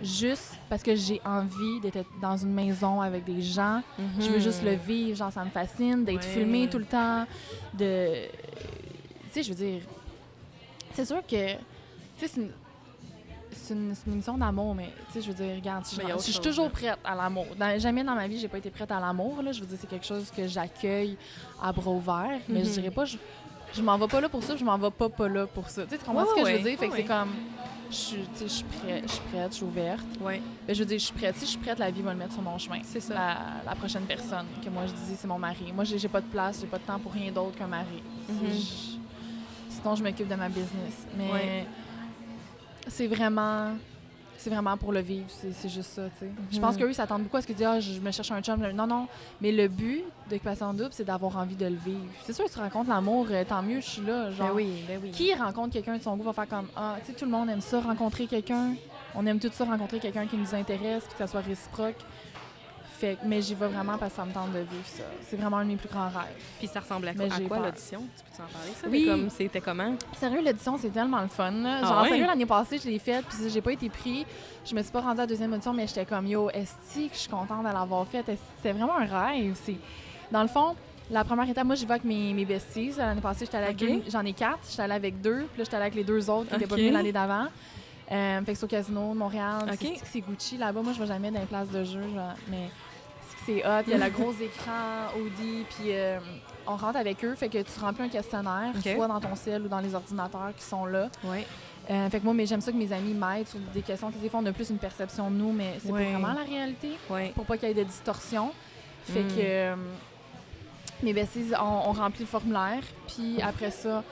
juste parce que j'ai envie d'être dans une maison avec des gens. Je veux juste le vivre, genre ça me fascine, d'être filmée tout le temps, tu sais, je veux dire, c'est sûr que, tu sais, c'est une émission d'amour, mais tu sais, je veux dire, regarde, je suis toujours prête à l'amour. Jamais dans ma vie, j'ai pas été prête à l'amour, là. Je veux dire, c'est quelque chose que j'accueille à bras ouverts, mais je dirais pas, je m'en vais pas là pour ça, je m'en vais pas là pour ça. Tu sais, tu comprends ce que je veux dire? Fait que c'est comme, je suis prête, je suis ouverte. Ouais. Ben, je veux dire, je suis prête. Si je suis prête, la vie va le mettre sur mon chemin. C'est ça. La prochaine personne que moi, je dis, c'est mon mari. Moi, j'ai pas de place, j'ai pas de temps pour rien d'autre qu'un mari. Sinon, je m'occupe de ma business. Mais c'est vraiment pour le vivre, c'est juste ça, tu sais. Je pense qu'eux, ils s'attendent beaucoup à ce qu'ils disent « je me cherche un chum ». Non. Mais le but d'Occupation Double, c'est d'avoir envie de le vivre. C'est sûr que tu rencontres l'amour, tant mieux, je suis là. Genre, ben oui. Qui rencontre quelqu'un de son goût va faire comme « ah, tu sais, tout le monde aime ça, rencontrer quelqu'un. On aime tout ça, rencontrer quelqu'un qui nous intéresse, puis que ça soit réciproque. » Mais j'y vais vraiment parce que ça me tente de vivre ça. C'est vraiment un de mes plus grands rêves. Puis ça ressemble à quoi l'audition? Tu peux t'en parler, ça? Oui. C'était comment? Sérieux, l'audition, c'est tellement le fun. Sérieux, l'année passée, je l'ai faite, puis j'ai pas été pris. Je me suis pas rendue à la deuxième audition, mais j'étais comme, yo, esti, que je suis contente de l'avoir faite. C'était vraiment un rêve. Dans le fond, la première étape, moi, j'y vais avec mes besties. L'année passée, j'étais allée avec j'en ai 4. J'étais allée avec 2, puis là, j'étais allée avec les 2 autres qui n'étaient pas venus l'année d'avant. Fait que c'est au Casino de Montréal. C'est Gucci. Là-bas, moi, je vais jamais dans les places de jeu, mais c'est hot. Il y a le gros écran Audi, puis on rentre avec eux. Fait que tu remplis un questionnaire, soit dans ton cell ou dans les ordinateurs qui sont là. Fait que moi, mais j'aime ça que mes amis m'aident sur des questions. Des fois, on a plus une perception de nous, mais c'est pas vraiment la réalité. Pour pas qu'il y ait de distorsion. Fait que mes besties, on remplit le formulaire. Puis après ça,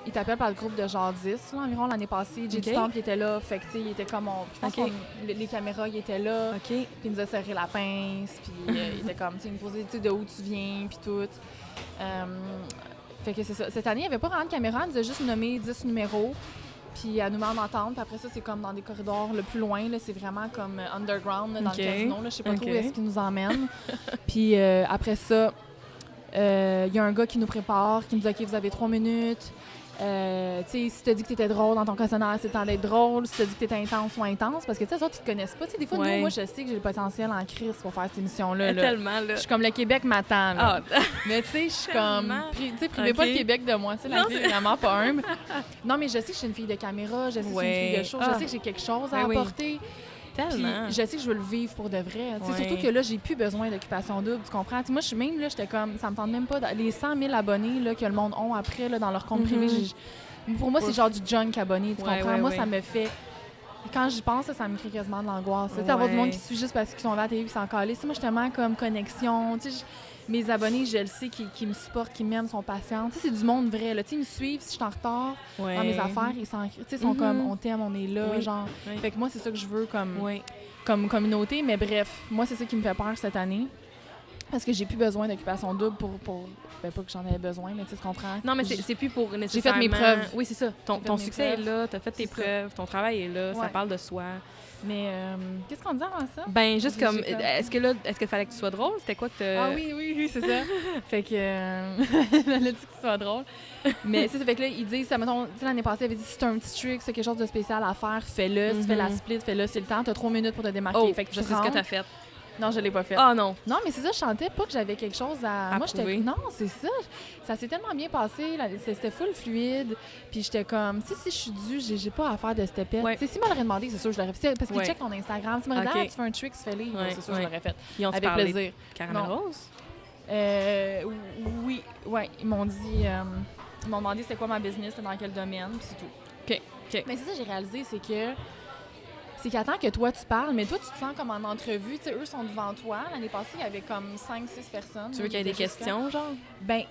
ils t'appellent par le groupe de genre 10, là, environ l'année passée. J.D. Stamp, il était là. Fait que, tu sais, il était comme... Je pense que les caméras, ils étaient là. Puis il nous a serré la pince. Puis il était comme, tu sais, il me posait, tu sais, de où tu viens, puis tout. Fait que c'est ça. Cette année, il n'y avait pas vraiment de caméra. Elle nous a juste nommé 10 numéros. Puis elle nous met en entente. Puis après ça, c'est comme dans des corridors le plus loin. Là, c'est vraiment comme underground là, dans le casino. Là, je sais pas trop où est-ce qu'il nous emmène. Puis après ça... il y a un gars qui nous prépare, qui nous dit « OK, vous avez 3 minutes. » Tu sais, si tu as dit que tu étais drôle dans ton questionnaire, c'est le temps d'être drôle. Si tu as dit que tu étais intense, sois intense. Parce que, tu sais, les autres, ils te connaissent pas. Tu sais, des fois, nous, moi, je sais que j'ai le potentiel en crise pour faire cette émission-là. Tellement, là. Je suis comme le Québec m'attend, là. Mais, tu sais, je suis comme. Tu sais, privez pas le Québec de moi. Tu sais, la vie est vraiment pas humble. Non, mais je sais que je suis une fille de caméra. Je sais que je suis une fille de show. Je sais que j'ai quelque chose à apporter. Tellement. Puis je sais que je veux le vivre pour de vrai. Surtout que là, j'ai plus besoin d'Occupation Double, tu comprends? T'sais, moi, je suis même là, j'étais comme, ça me tente même pas. Les 100 000 abonnés là, que le monde a après là, dans leur compte privé, pour moi, c'est genre du junk abonné, tu comprends? Moi, ça me fait... Quand j'y pense, ça me crée quasiment de l'angoisse. Tu sais, avoir du monde qui suit juste parce qu'ils sont là à la télé et s'en calent. Moi, je suis tellement comme connexion. Tu sais, mes abonnés, je le sais, qui me supportent, qui m'aiment, sont patients. Tu sais, c'est du monde vrai. Là. Tu sais, ils me suivent si je suis en retard dans mes affaires. Ils sont comme, on t'aime, on est là. Genre. Fait que moi, c'est ça que je veux comme communauté. Mais bref, moi, c'est ça qui me fait peur cette année. Parce que j'ai plus besoin d'Occupation Double pour ben, pas que j'en avais besoin, mais tu comprends. Non, mais c'est plus pour nécessairement... J'ai fait mes preuves. Oui, c'est ça. Ton succès est là, t'as fait tes preuves, ton travail est là, ça parle de soi. Mais qu'est-ce qu'on disait avant ça? Ben, juste comme, est-ce qu'il fallait que tu sois drôle? C'était quoi que Ah oui, c'est ça. Fait que, elle a dit que tu sois drôle. Mais c'est ça, fait que là, ils disent, mettons, l'année passée, ils avaient dit, si t'as un petit trick, c'est quelque chose de spécial à faire, fais-le. Si tu fais la split, fais-le, c'est le temps. T'as 3 minutes pour te démarquer. Oh, fait que je sais ce que t'as fait. Non, je l'ai pas fait. Ah non. Non, mais c'est ça, je sentais pas que j'avais quelque chose à moi, prouver. Non, c'est ça. Ça s'est tellement bien passé, c'était full fluide. Puis j'étais comme, si je suis due, j'ai pas à faire de stepette. Ouais. Si tu m'aurais demandé, c'est sûr, je l'aurais fait. Parce qu'ils checkent ton Instagram. Tu m'aurais dit, tu fais un trick, fais-le. C'est sûr, je l'aurais fait. Ils ont avec plaisir. Caramel Rose? Oui, ouais. Ils m'ont demandé c'était quoi ma business, dans quel domaine, puis c'est tout. OK. Mais c'est ça, j'ai réalisé, c'est qu'attends que toi, tu parles, mais toi, tu te sens comme en entrevue. Tu sais, eux sont devant toi. L'année passée, il y avait comme 5-6 personnes. Tu veux qu'il y ait des questions, genre? Ben,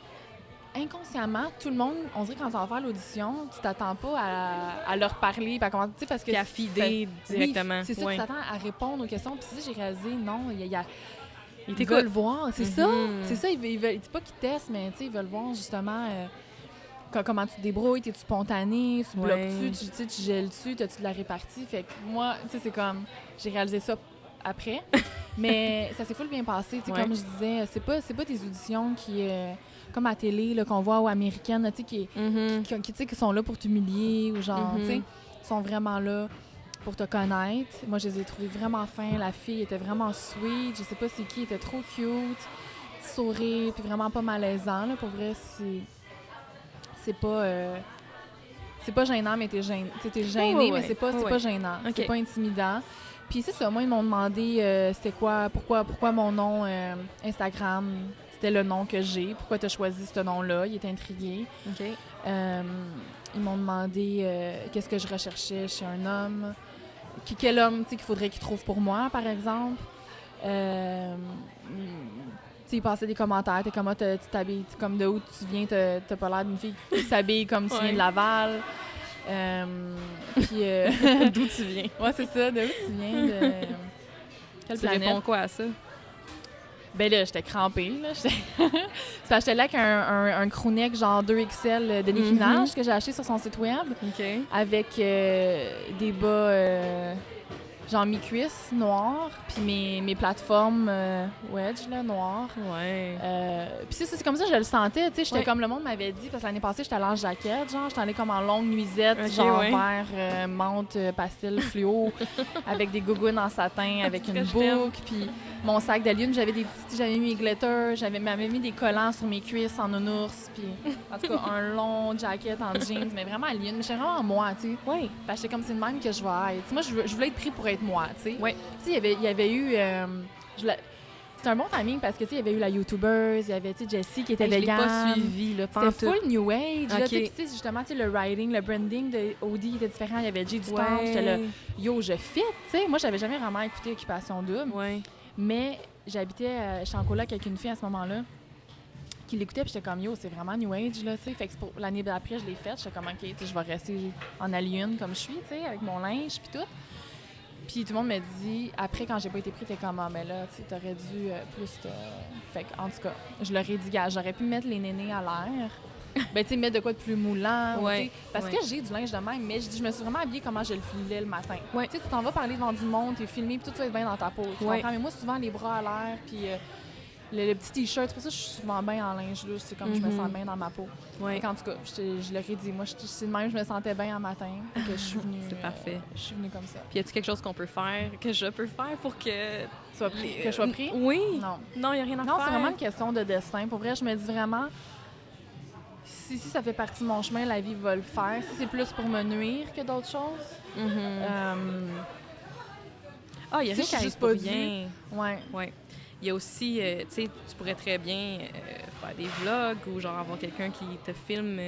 inconsciemment, tout le monde, on dirait quand ça va faire l'audition, tu t'attends pas à leur parler. Tu sais, parce que... Puis à fider directement. Oui, c'est ça, tu t'attends à répondre aux questions. Puis ça, j'ai réalisé, non, ils veulent voir. C'est ça. C'est ça, ils veulent... Ils disent pas qu'ils testent, mais tu sais, ils veulent voir, justement... comment tu te débrouilles, t'es-tu spontané, tu bloques-tu, tu gèles-tu, t'as-tu de la répartie? Fait que moi, tu sais, c'est comme, j'ai réalisé ça après, mais ça s'est full bien passé, tu sais, comme je disais, c'est pas des auditions qui, comme à télé, là, qu'on voit, ou américaines, tu sais, qui sont là pour t'humilier, ou genre, tu sais, ils sont vraiment là pour te connaître. Moi, je les ai trouvés vraiment fins. La fille était vraiment sweet. Je sais pas c'est qui, elle était trop cute. Petit sourire, puis vraiment pas malaisant. Là. Pour vrai, c'est pas gênant, mais t'es gêné. T'es gêné, mais c'est pas gênant. Okay. C'est pas intimidant. Puis c'est ça, moi, ils m'ont demandé c'était quoi, pourquoi mon nom Instagram, c'était le nom que j'ai. Pourquoi t'as choisi ce nom-là? Ils étaient intrigués. Okay. Ils m'ont demandé qu'est-ce que je recherchais chez un homme. Quel homme qu'il faudrait qu'il trouve pour moi, par exemple. Ils passaient des commentaires. T'es comment tu t'habilles, comme de où tu viens, t'as pas l'air d'une fille qui s'habille comme tu viens de Laval. Puis d'où tu viens? Ouais, c'est ça, de où tu viens, quelle planète? Tu réponds quoi à ça? Ben là, j'étais crampée, là. C'est parce que j'étais là avec un crewneck genre 2XL de Nicki Minaj que j'ai acheté sur son site web. Okay. Avec des bas genre mi-cuisse noir, puis mes plateformes wedge là, noires. Ouais. Puis c'est comme ça que je le sentais, tu sais, j'étais comme le monde m'avait dit, parce que l'année passée, j'étais allée en jaquette, genre, j'étais allée comme en longue nuisette, genre vert, menthe, pastel, fluo, avec des gougounes en satin, avec une boucle, puis mon sac de lune, j'avais mis mes glitters, m'avais mis des collants sur mes cuisses en nounours, puis en tout cas, un long jacket en jeans, mais vraiment à lune, mais j'étais vraiment moi, tu sais. Oui. Parce que c'est comme c'est de même que je vais être. T'sais, moi, je voulais être pris pour être moi, tu sais. Oui. Tu sais, il y avait eu... c'est un bon timing parce que, tu sais, il y avait eu la YouTuber, il y avait, tu sais, Jessie qui était végane. Je l'ai pas suivi, là, c'était full New Age, là, okay. Tu sais, justement, tu sais, le writing, le branding de Audi était différent. Il y avait Jay du Temple, j'étais là, yo, je fit, tu sais. Moi, j'avais jamais vraiment écouté Occupation Double. Ouais. Mais j'étais en coloc avec une fille à ce moment-là qui l'écoutait, puis j'étais comme, yo, c'est vraiment New Age, là, tu sais. Fait que pour l'année d'après, je l'ai faite. J'étais comme, OK, tu sais, je vais rester en alien comme je suis, tu sais, avec mon linge, puis tout. Puis tout le monde me dit, après, quand j'ai pas été pris, t'es comme, ah, mais là, tu sais, t'aurais dû plus te... Fait que, en tout cas, je leur ai dit, gars, j'aurais pu mettre les nénés à l'air. Ben, tu sais, mettre de quoi de plus moulant. Parce que j'ai du linge de même, mais je me suis vraiment habillée comment je le filais le matin. Tu sais, tu t'en vas parler devant du monde, t'es filmé, puis tout va être bien dans ta peau. Tu comprends? Mais moi, souvent, les bras à l'air, puis le petit t-shirt, c'est pour ça que je suis souvent bien en linge louche. C'est comme je me sens bien dans ma peau. Fait en tout cas, je leur ai dit, moi, c'est de même, je me sentais bien en matin. Que je suis venue. C'est parfait. Je suis venue comme ça. Puis y a-t-il quelque chose qu'on peut faire, que je peux faire pour que... Que je sois pris? Oui. Non. Non, il n'y a rien à faire. Non, c'est vraiment une question de destin. Pour vrai, je me dis vraiment... Si ça fait partie de mon chemin, la vie va le faire. Si c'est plus pour me nuire que d'autres choses. Il n'y a rien qui arrive pas bien. Ouais. Il y a aussi, tu sais, tu pourrais très bien faire des vlogs ou genre avoir quelqu'un qui te filme, tu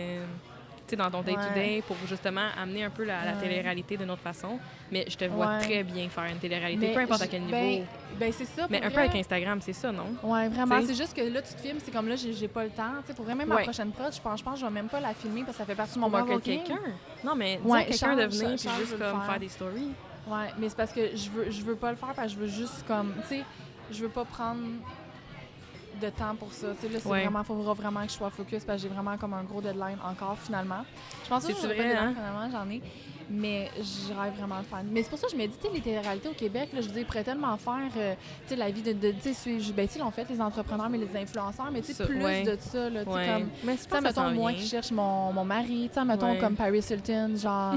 sais, dans ton day-to-day pour justement amener un peu la télé-réalité d'une autre façon. Mais je te vois très bien faire une télé-réalité, peu importe à quel niveau. Ben c'est ça. Mais un peu avec Instagram, c'est ça, non? Oui, vraiment. T'sais? C'est juste que là, tu te filmes, c'est comme là, j'ai pas le temps. Tu sais, pour vraiment ma prochaine prod, je pense que je vais même pas la filmer parce que ça fait partie de mon marketing. Non, mais dis à quelqu'un de venir puis juste comme faire des stories. Oui, mais c'est parce que je veux pas le faire parce que je veux juste comme, tu sais, je veux pas prendre de temps pour ça. Tu sais, là, il faudra vraiment que je sois focus parce que j'ai vraiment comme un gros deadline encore, finalement. Je pense que c'est vrai, finalement, j'en ai. Mais je rêve vraiment de faire. Mais c'est pour ça que je me dis, tu sais, les télé-réalités au Québec, là, je veux dire, ils pourraient tellement faire, tu sais, la vie de tu sais, ben, ils l'ont fait, les entrepreneurs, mais les influenceurs, mais tu sais, plus de ça, là, tu sais, comme, tu sais, mettons, moi qui cherche mon mari, tu sais, mettons, comme Paris Hilton, genre,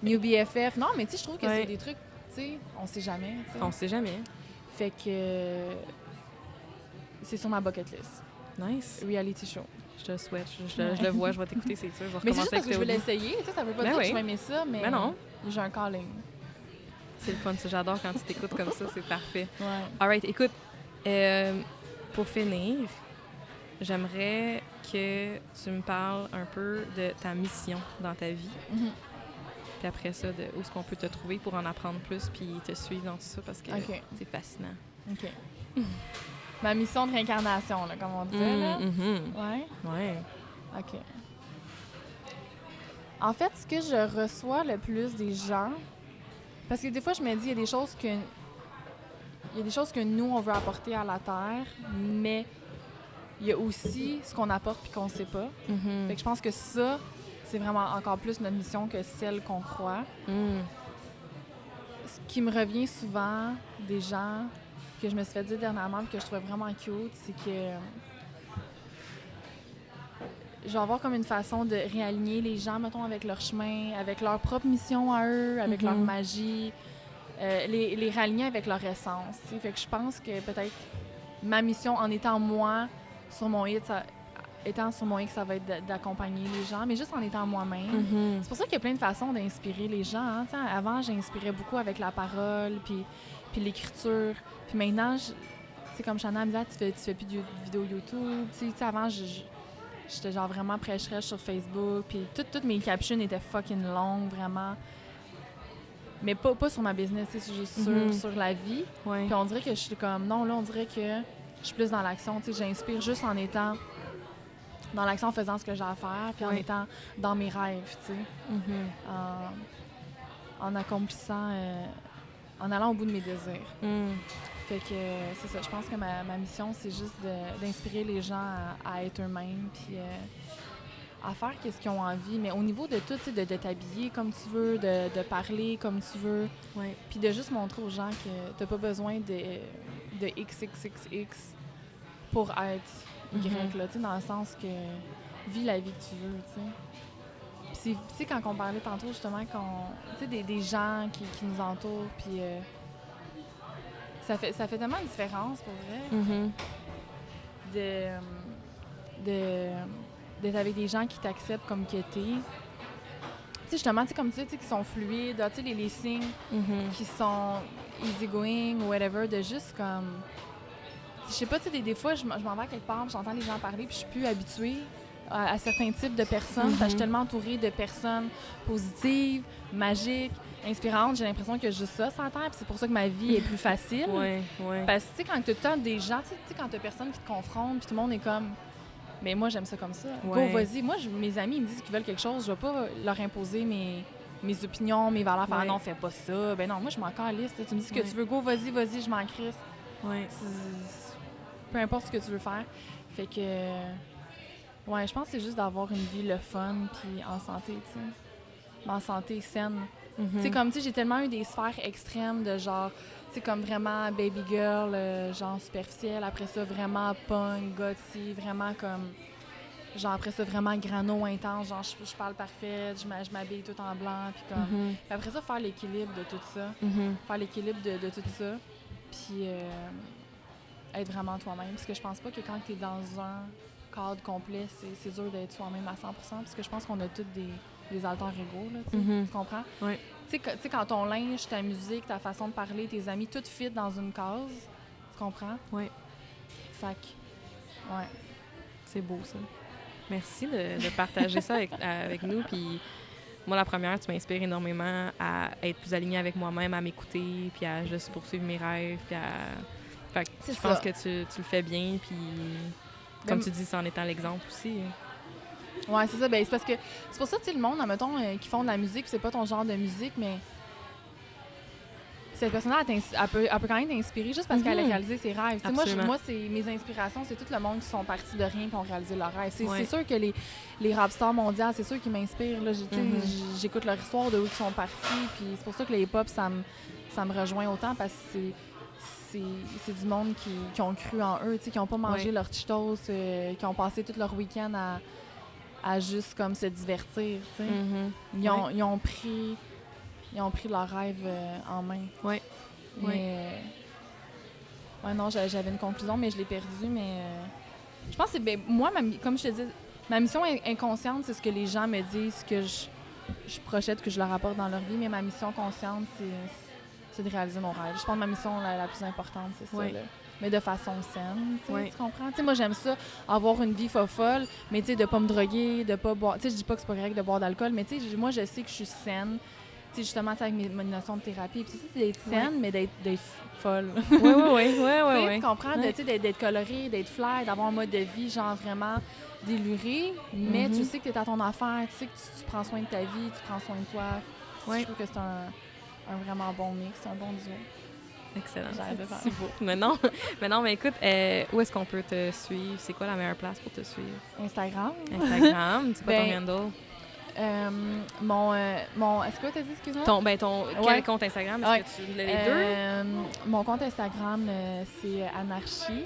New BFF. Non, mais tu sais, je trouve que c'est des trucs, tu sais, on sait jamais, tu sais. On sait jamais. Fait que c'est sur ma bucket list. Nice. Reality show. Je te souhaite. Je le vois, je vais t'écouter, c'est sûr. Mais c'est juste parce que je veux l'essayer. Ça veut pas dire que je vais aimer ça, mais non. J'ai un calling. C'est le fun, ça. J'adore quand tu t'écoutes comme ça. C'est parfait. Ouais. All right. Écoute, pour finir, j'aimerais que tu me parles un peu de ta mission dans ta vie. Puis après ça, de où est-ce qu'on peut te trouver pour en apprendre plus puis te suivre dans tout ça parce que c'est fascinant. OK. Ma mission de réincarnation, là, comme on disait, là. Ouais. OK. En fait, ce que je reçois le plus des gens, parce que des fois, je me dis, il y a des choses que nous, on veut apporter à la Terre, mais il y a aussi ce qu'on apporte puis qu'on ne sait pas. Fait que je pense que ça, c'est vraiment encore plus notre mission que celle qu'on croit. Ce qui me revient souvent des gens que je me suis fait dire dernièrement et que je trouvais vraiment cute, c'est que je vais avoir comme une façon de réaligner les gens, mettons, avec leur chemin, avec leur propre mission à eux, avec leur magie, les réaligner avec leur essence. T'sais. Fait que je pense que peut-être ma mission en étant moi sur mon hit, ça va être d'accompagner les gens, mais juste en étant moi-même. C'est pour ça qu'il y a plein de façons d'inspirer les gens. Hein. Avant, j'inspirais beaucoup avec la parole, puis l'écriture. Puis maintenant, comme Shanna me disait, tu fais plus de vidéos YouTube. Avant, j'étais genre vraiment prêcheresse sur Facebook, puis toutes mes captions étaient fucking longues, vraiment. Mais pas sur ma business, c'est juste sur la vie. Ouais. Puis on dirait que je suis comme, non, là, on dirait que je suis plus dans l'action. J'inspire juste en étant dans l'action, en faisant ce que j'ai à faire, puis en étant dans mes rêves, tu sais. En accomplissant, en allant au bout de mes désirs. Fait que c'est ça, je pense que ma mission, c'est juste d'inspirer les gens à être eux-mêmes, puis à faire ce qu'ils ont envie. Mais au niveau de tout, de t'habiller comme tu veux, de parler comme tu veux, puis de juste montrer aux gens que t'as pas besoin de XXXX pour être Y, là, dans le sens que vis la vie que tu veux, tu sais. Puis quand on parlait tantôt, justement, des gens qui nous entourent, puis ça fait tellement une différence, pour vrai, d'être avec des gens qui t'acceptent comme que t'es. Tu sais, justement, comme tu sais, qui sont fluides, tu sais, les signes qui sont easygoing ou whatever, de juste comme... Je sais pas, tu sais, des fois, je m'en vais quelque part, j'entends les gens parler, puis je suis plus habituée à certains types de personnes. Parce que je suis tellement entourée de personnes positives, magiques, inspirantes. J'ai l'impression que juste ça sur la terre, puis c'est pour ça que ma vie est plus facile. Parce que, tu sais, quand tu as des gens, tu sais, quand tu as personne qui te confronte, puis tout le monde est comme... Mais moi, j'aime ça comme ça. Go, vas-y. Moi, mes amis, ils me disent qu'ils veulent quelque chose, je vais pas leur imposer mes opinions, mes valeurs. Faire non, fais pas ça. Ben non, moi, je m'en calisse. Tu me dis ce que tu veux, go, vas-y, je m'en crisse. Peu importe ce que tu veux faire. Fait que... Ouais, je pense que c'est juste d'avoir une vie le fun puis en santé, tu sais. En santé saine. Tu sais, comme, tu sais, j'ai tellement eu des sphères extrêmes de genre, tu sais, comme vraiment baby girl, genre superficielle. Après ça, vraiment punk, gothy, vraiment comme... Genre, après ça, vraiment grano, intense. Genre, je parle parfaite, je m'habille tout en blanc, puis comme... Puis après ça, faire l'équilibre de tout ça. Faire l'équilibre de tout ça. Puis... être vraiment toi-même. Parce que je pense pas que quand tu es dans un cadre complet, c'est dur d'être soi-même à 100%. Parce que je pense qu'on a tous des alter ego, là, tu comprends? Oui. Tu sais, quand ton linge, ta musique, ta façon de parler, tes amis, tout fit dans une case. Tu comprends? Oui. Fait que, ouais. C'est beau, ça. Merci de partager ça avec nous. Puis moi, la première, tu m'inspires énormément à être plus alignée avec moi-même, à m'écouter, puis à juste poursuivre mes rêves, puis à... Fait que je pense que tu le fais bien, puis comme tu dis, c'est en étant l'exemple aussi. Ouais, c'est ça. Ben, c'est parce que c'est pour ça, tu sais, le monde, admettons, qui font de la musique, c'est pas ton genre de musique, mais cette personne-là, elle peut quand même t'inspirer juste parce qu'elle a réalisé ses rêves. Moi, mes inspirations, c'est tout le monde qui sont partis de rien et ont réalisé leurs rêves. C'est sûr que les rap stars mondiales, c'est sûr qu'ils m'inspirent. Là, j'écoute leur histoire de où ils sont partis, puis c'est pour ça que les hip-hop, ça me rejoint autant parce que c'est du monde qui ont cru en eux, qui n'ont pas mangé leur Cheetos, qui ont passé tout leur week-end à juste comme se divertir. Ils ont pris leur rêve en main. Oui. Mais non, j'avais une conclusion, mais je l'ai perdue. Mais je pense que moi, comme je te dis, ma mission inconsciente, c'est ce que les gens me disent, que je projette, que je leur apporte dans leur vie, mais ma mission consciente, c'est de réaliser mon rêve. Je pense que ma mission la plus importante, c'est ça. Là. Mais de façon saine, tu comprends? T'sais, moi, j'aime ça, avoir une vie folle, mais de ne pas me droguer, de pas boire. Je dis pas que c'est pas correct de boire d'alcool, mais moi, je sais que je suis saine. Justement, avec mes notions de thérapie. Puis c'est d'être saine, mais d'être folle. Oui. Tu comprends? D'être colorée, d'être fly, d'avoir un mode de vie, genre vraiment déluré, mais tu sais que tu es à ton affaire, tu sais que tu prends soin de ta vie, tu prends soin de toi. Je trouve que c'est un vraiment bon mix, un bon duo. Excellent. C'est beau. Mais non, écoute, où est-ce qu'on peut te suivre? C'est quoi la meilleure place pour te suivre? Instagram. C'est quoi ton handle? Est-ce que tu as dit, excuse-moi? Quel compte Instagram? Est-ce que tu les deux? Mon compte Instagram, c'est Anarchie.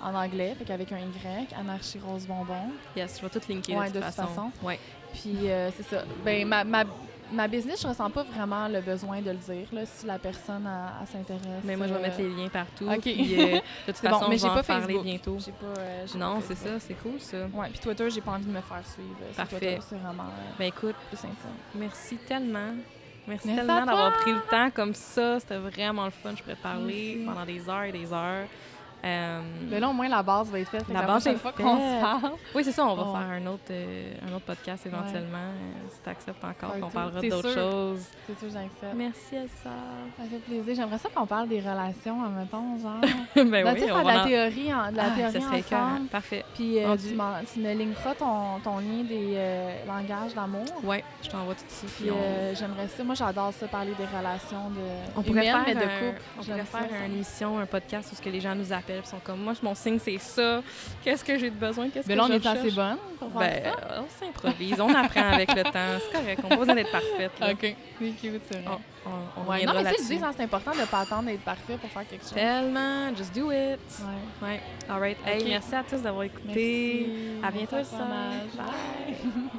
en anglais, fait qu'avec un Y, Anarchie Rose Bonbon. Yes, je vais tout linker Ouais, de toute façon. Ouais. Puis c'est ça. Ben ma business, je ressens pas vraiment le besoin de le dire, là, si la personne elle s'intéresse. Mais moi, je vais mettre les liens partout. OK. Puis, de toute façon, mais je vais j'ai pas en parler Facebook. bientôt. J'ai Non, pas c'est Facebook. ça, c'est cool ça. Ouais, puis Twitter, j'ai pas envie de me faire suivre. Parfait. Twitter, c'est vraiment Ben écoute, plus intime. merci tellement. Merci Merci tellement à toi. d'avoir pris le temps comme ça. C'était vraiment le fun. Je pourrais te parler Merci. pendant des heures et des heures. Mais là, au moins, la base va être faite. Fait La que base prochaine est fois faite. qu'on se parle. Oui, c'est ça. On va Oh. faire un autre podcast éventuellement. Si tu acceptes encore, Ouais, qu'on tout. parlera C'est d'autres sûr. choses. C'est sûr, j'accepte. Merci, Elsa. Ça fait plaisir. J'aimerais ça qu'on parle des relations, admettons, genre. Ben Là, tu oui, sais, faire de la théorie, ça serait ensemble. écœurant. Parfait. Puis Rendu. tu me linkeras ton lien des langages d'amour. Oui, je t'envoie tout ça. Puis j'aimerais ça. Moi, j'adore ça, parler des relations On pourrait humaines, faire mais de couple. On J'aime pourrait ça, faire une émission, un podcast où ce que les gens nous appellent et sont comme moi, mon signe c'est ça. Qu'est-ce que j'ai de besoin? Qu'est-ce Mais que là, on je est assez recherche? bonne pour faire Ben, ça. on s'improvise, on apprend avec le temps. C'est correct, on n'a pas besoin d'être parfaite. Là. OK. Oui, cute, c'est vrai. On Ouais, non, reviendra mais ça, je là-dessus. dis, hein, c'est important de ne pas attendre d'être parfait pour faire quelque chose. Tellement, just do it. Ouais. Ouais, all right. Hey, Ok. merci à tous d'avoir écouté. Merci. À bientôt, Merci, ça. personnage. Bye.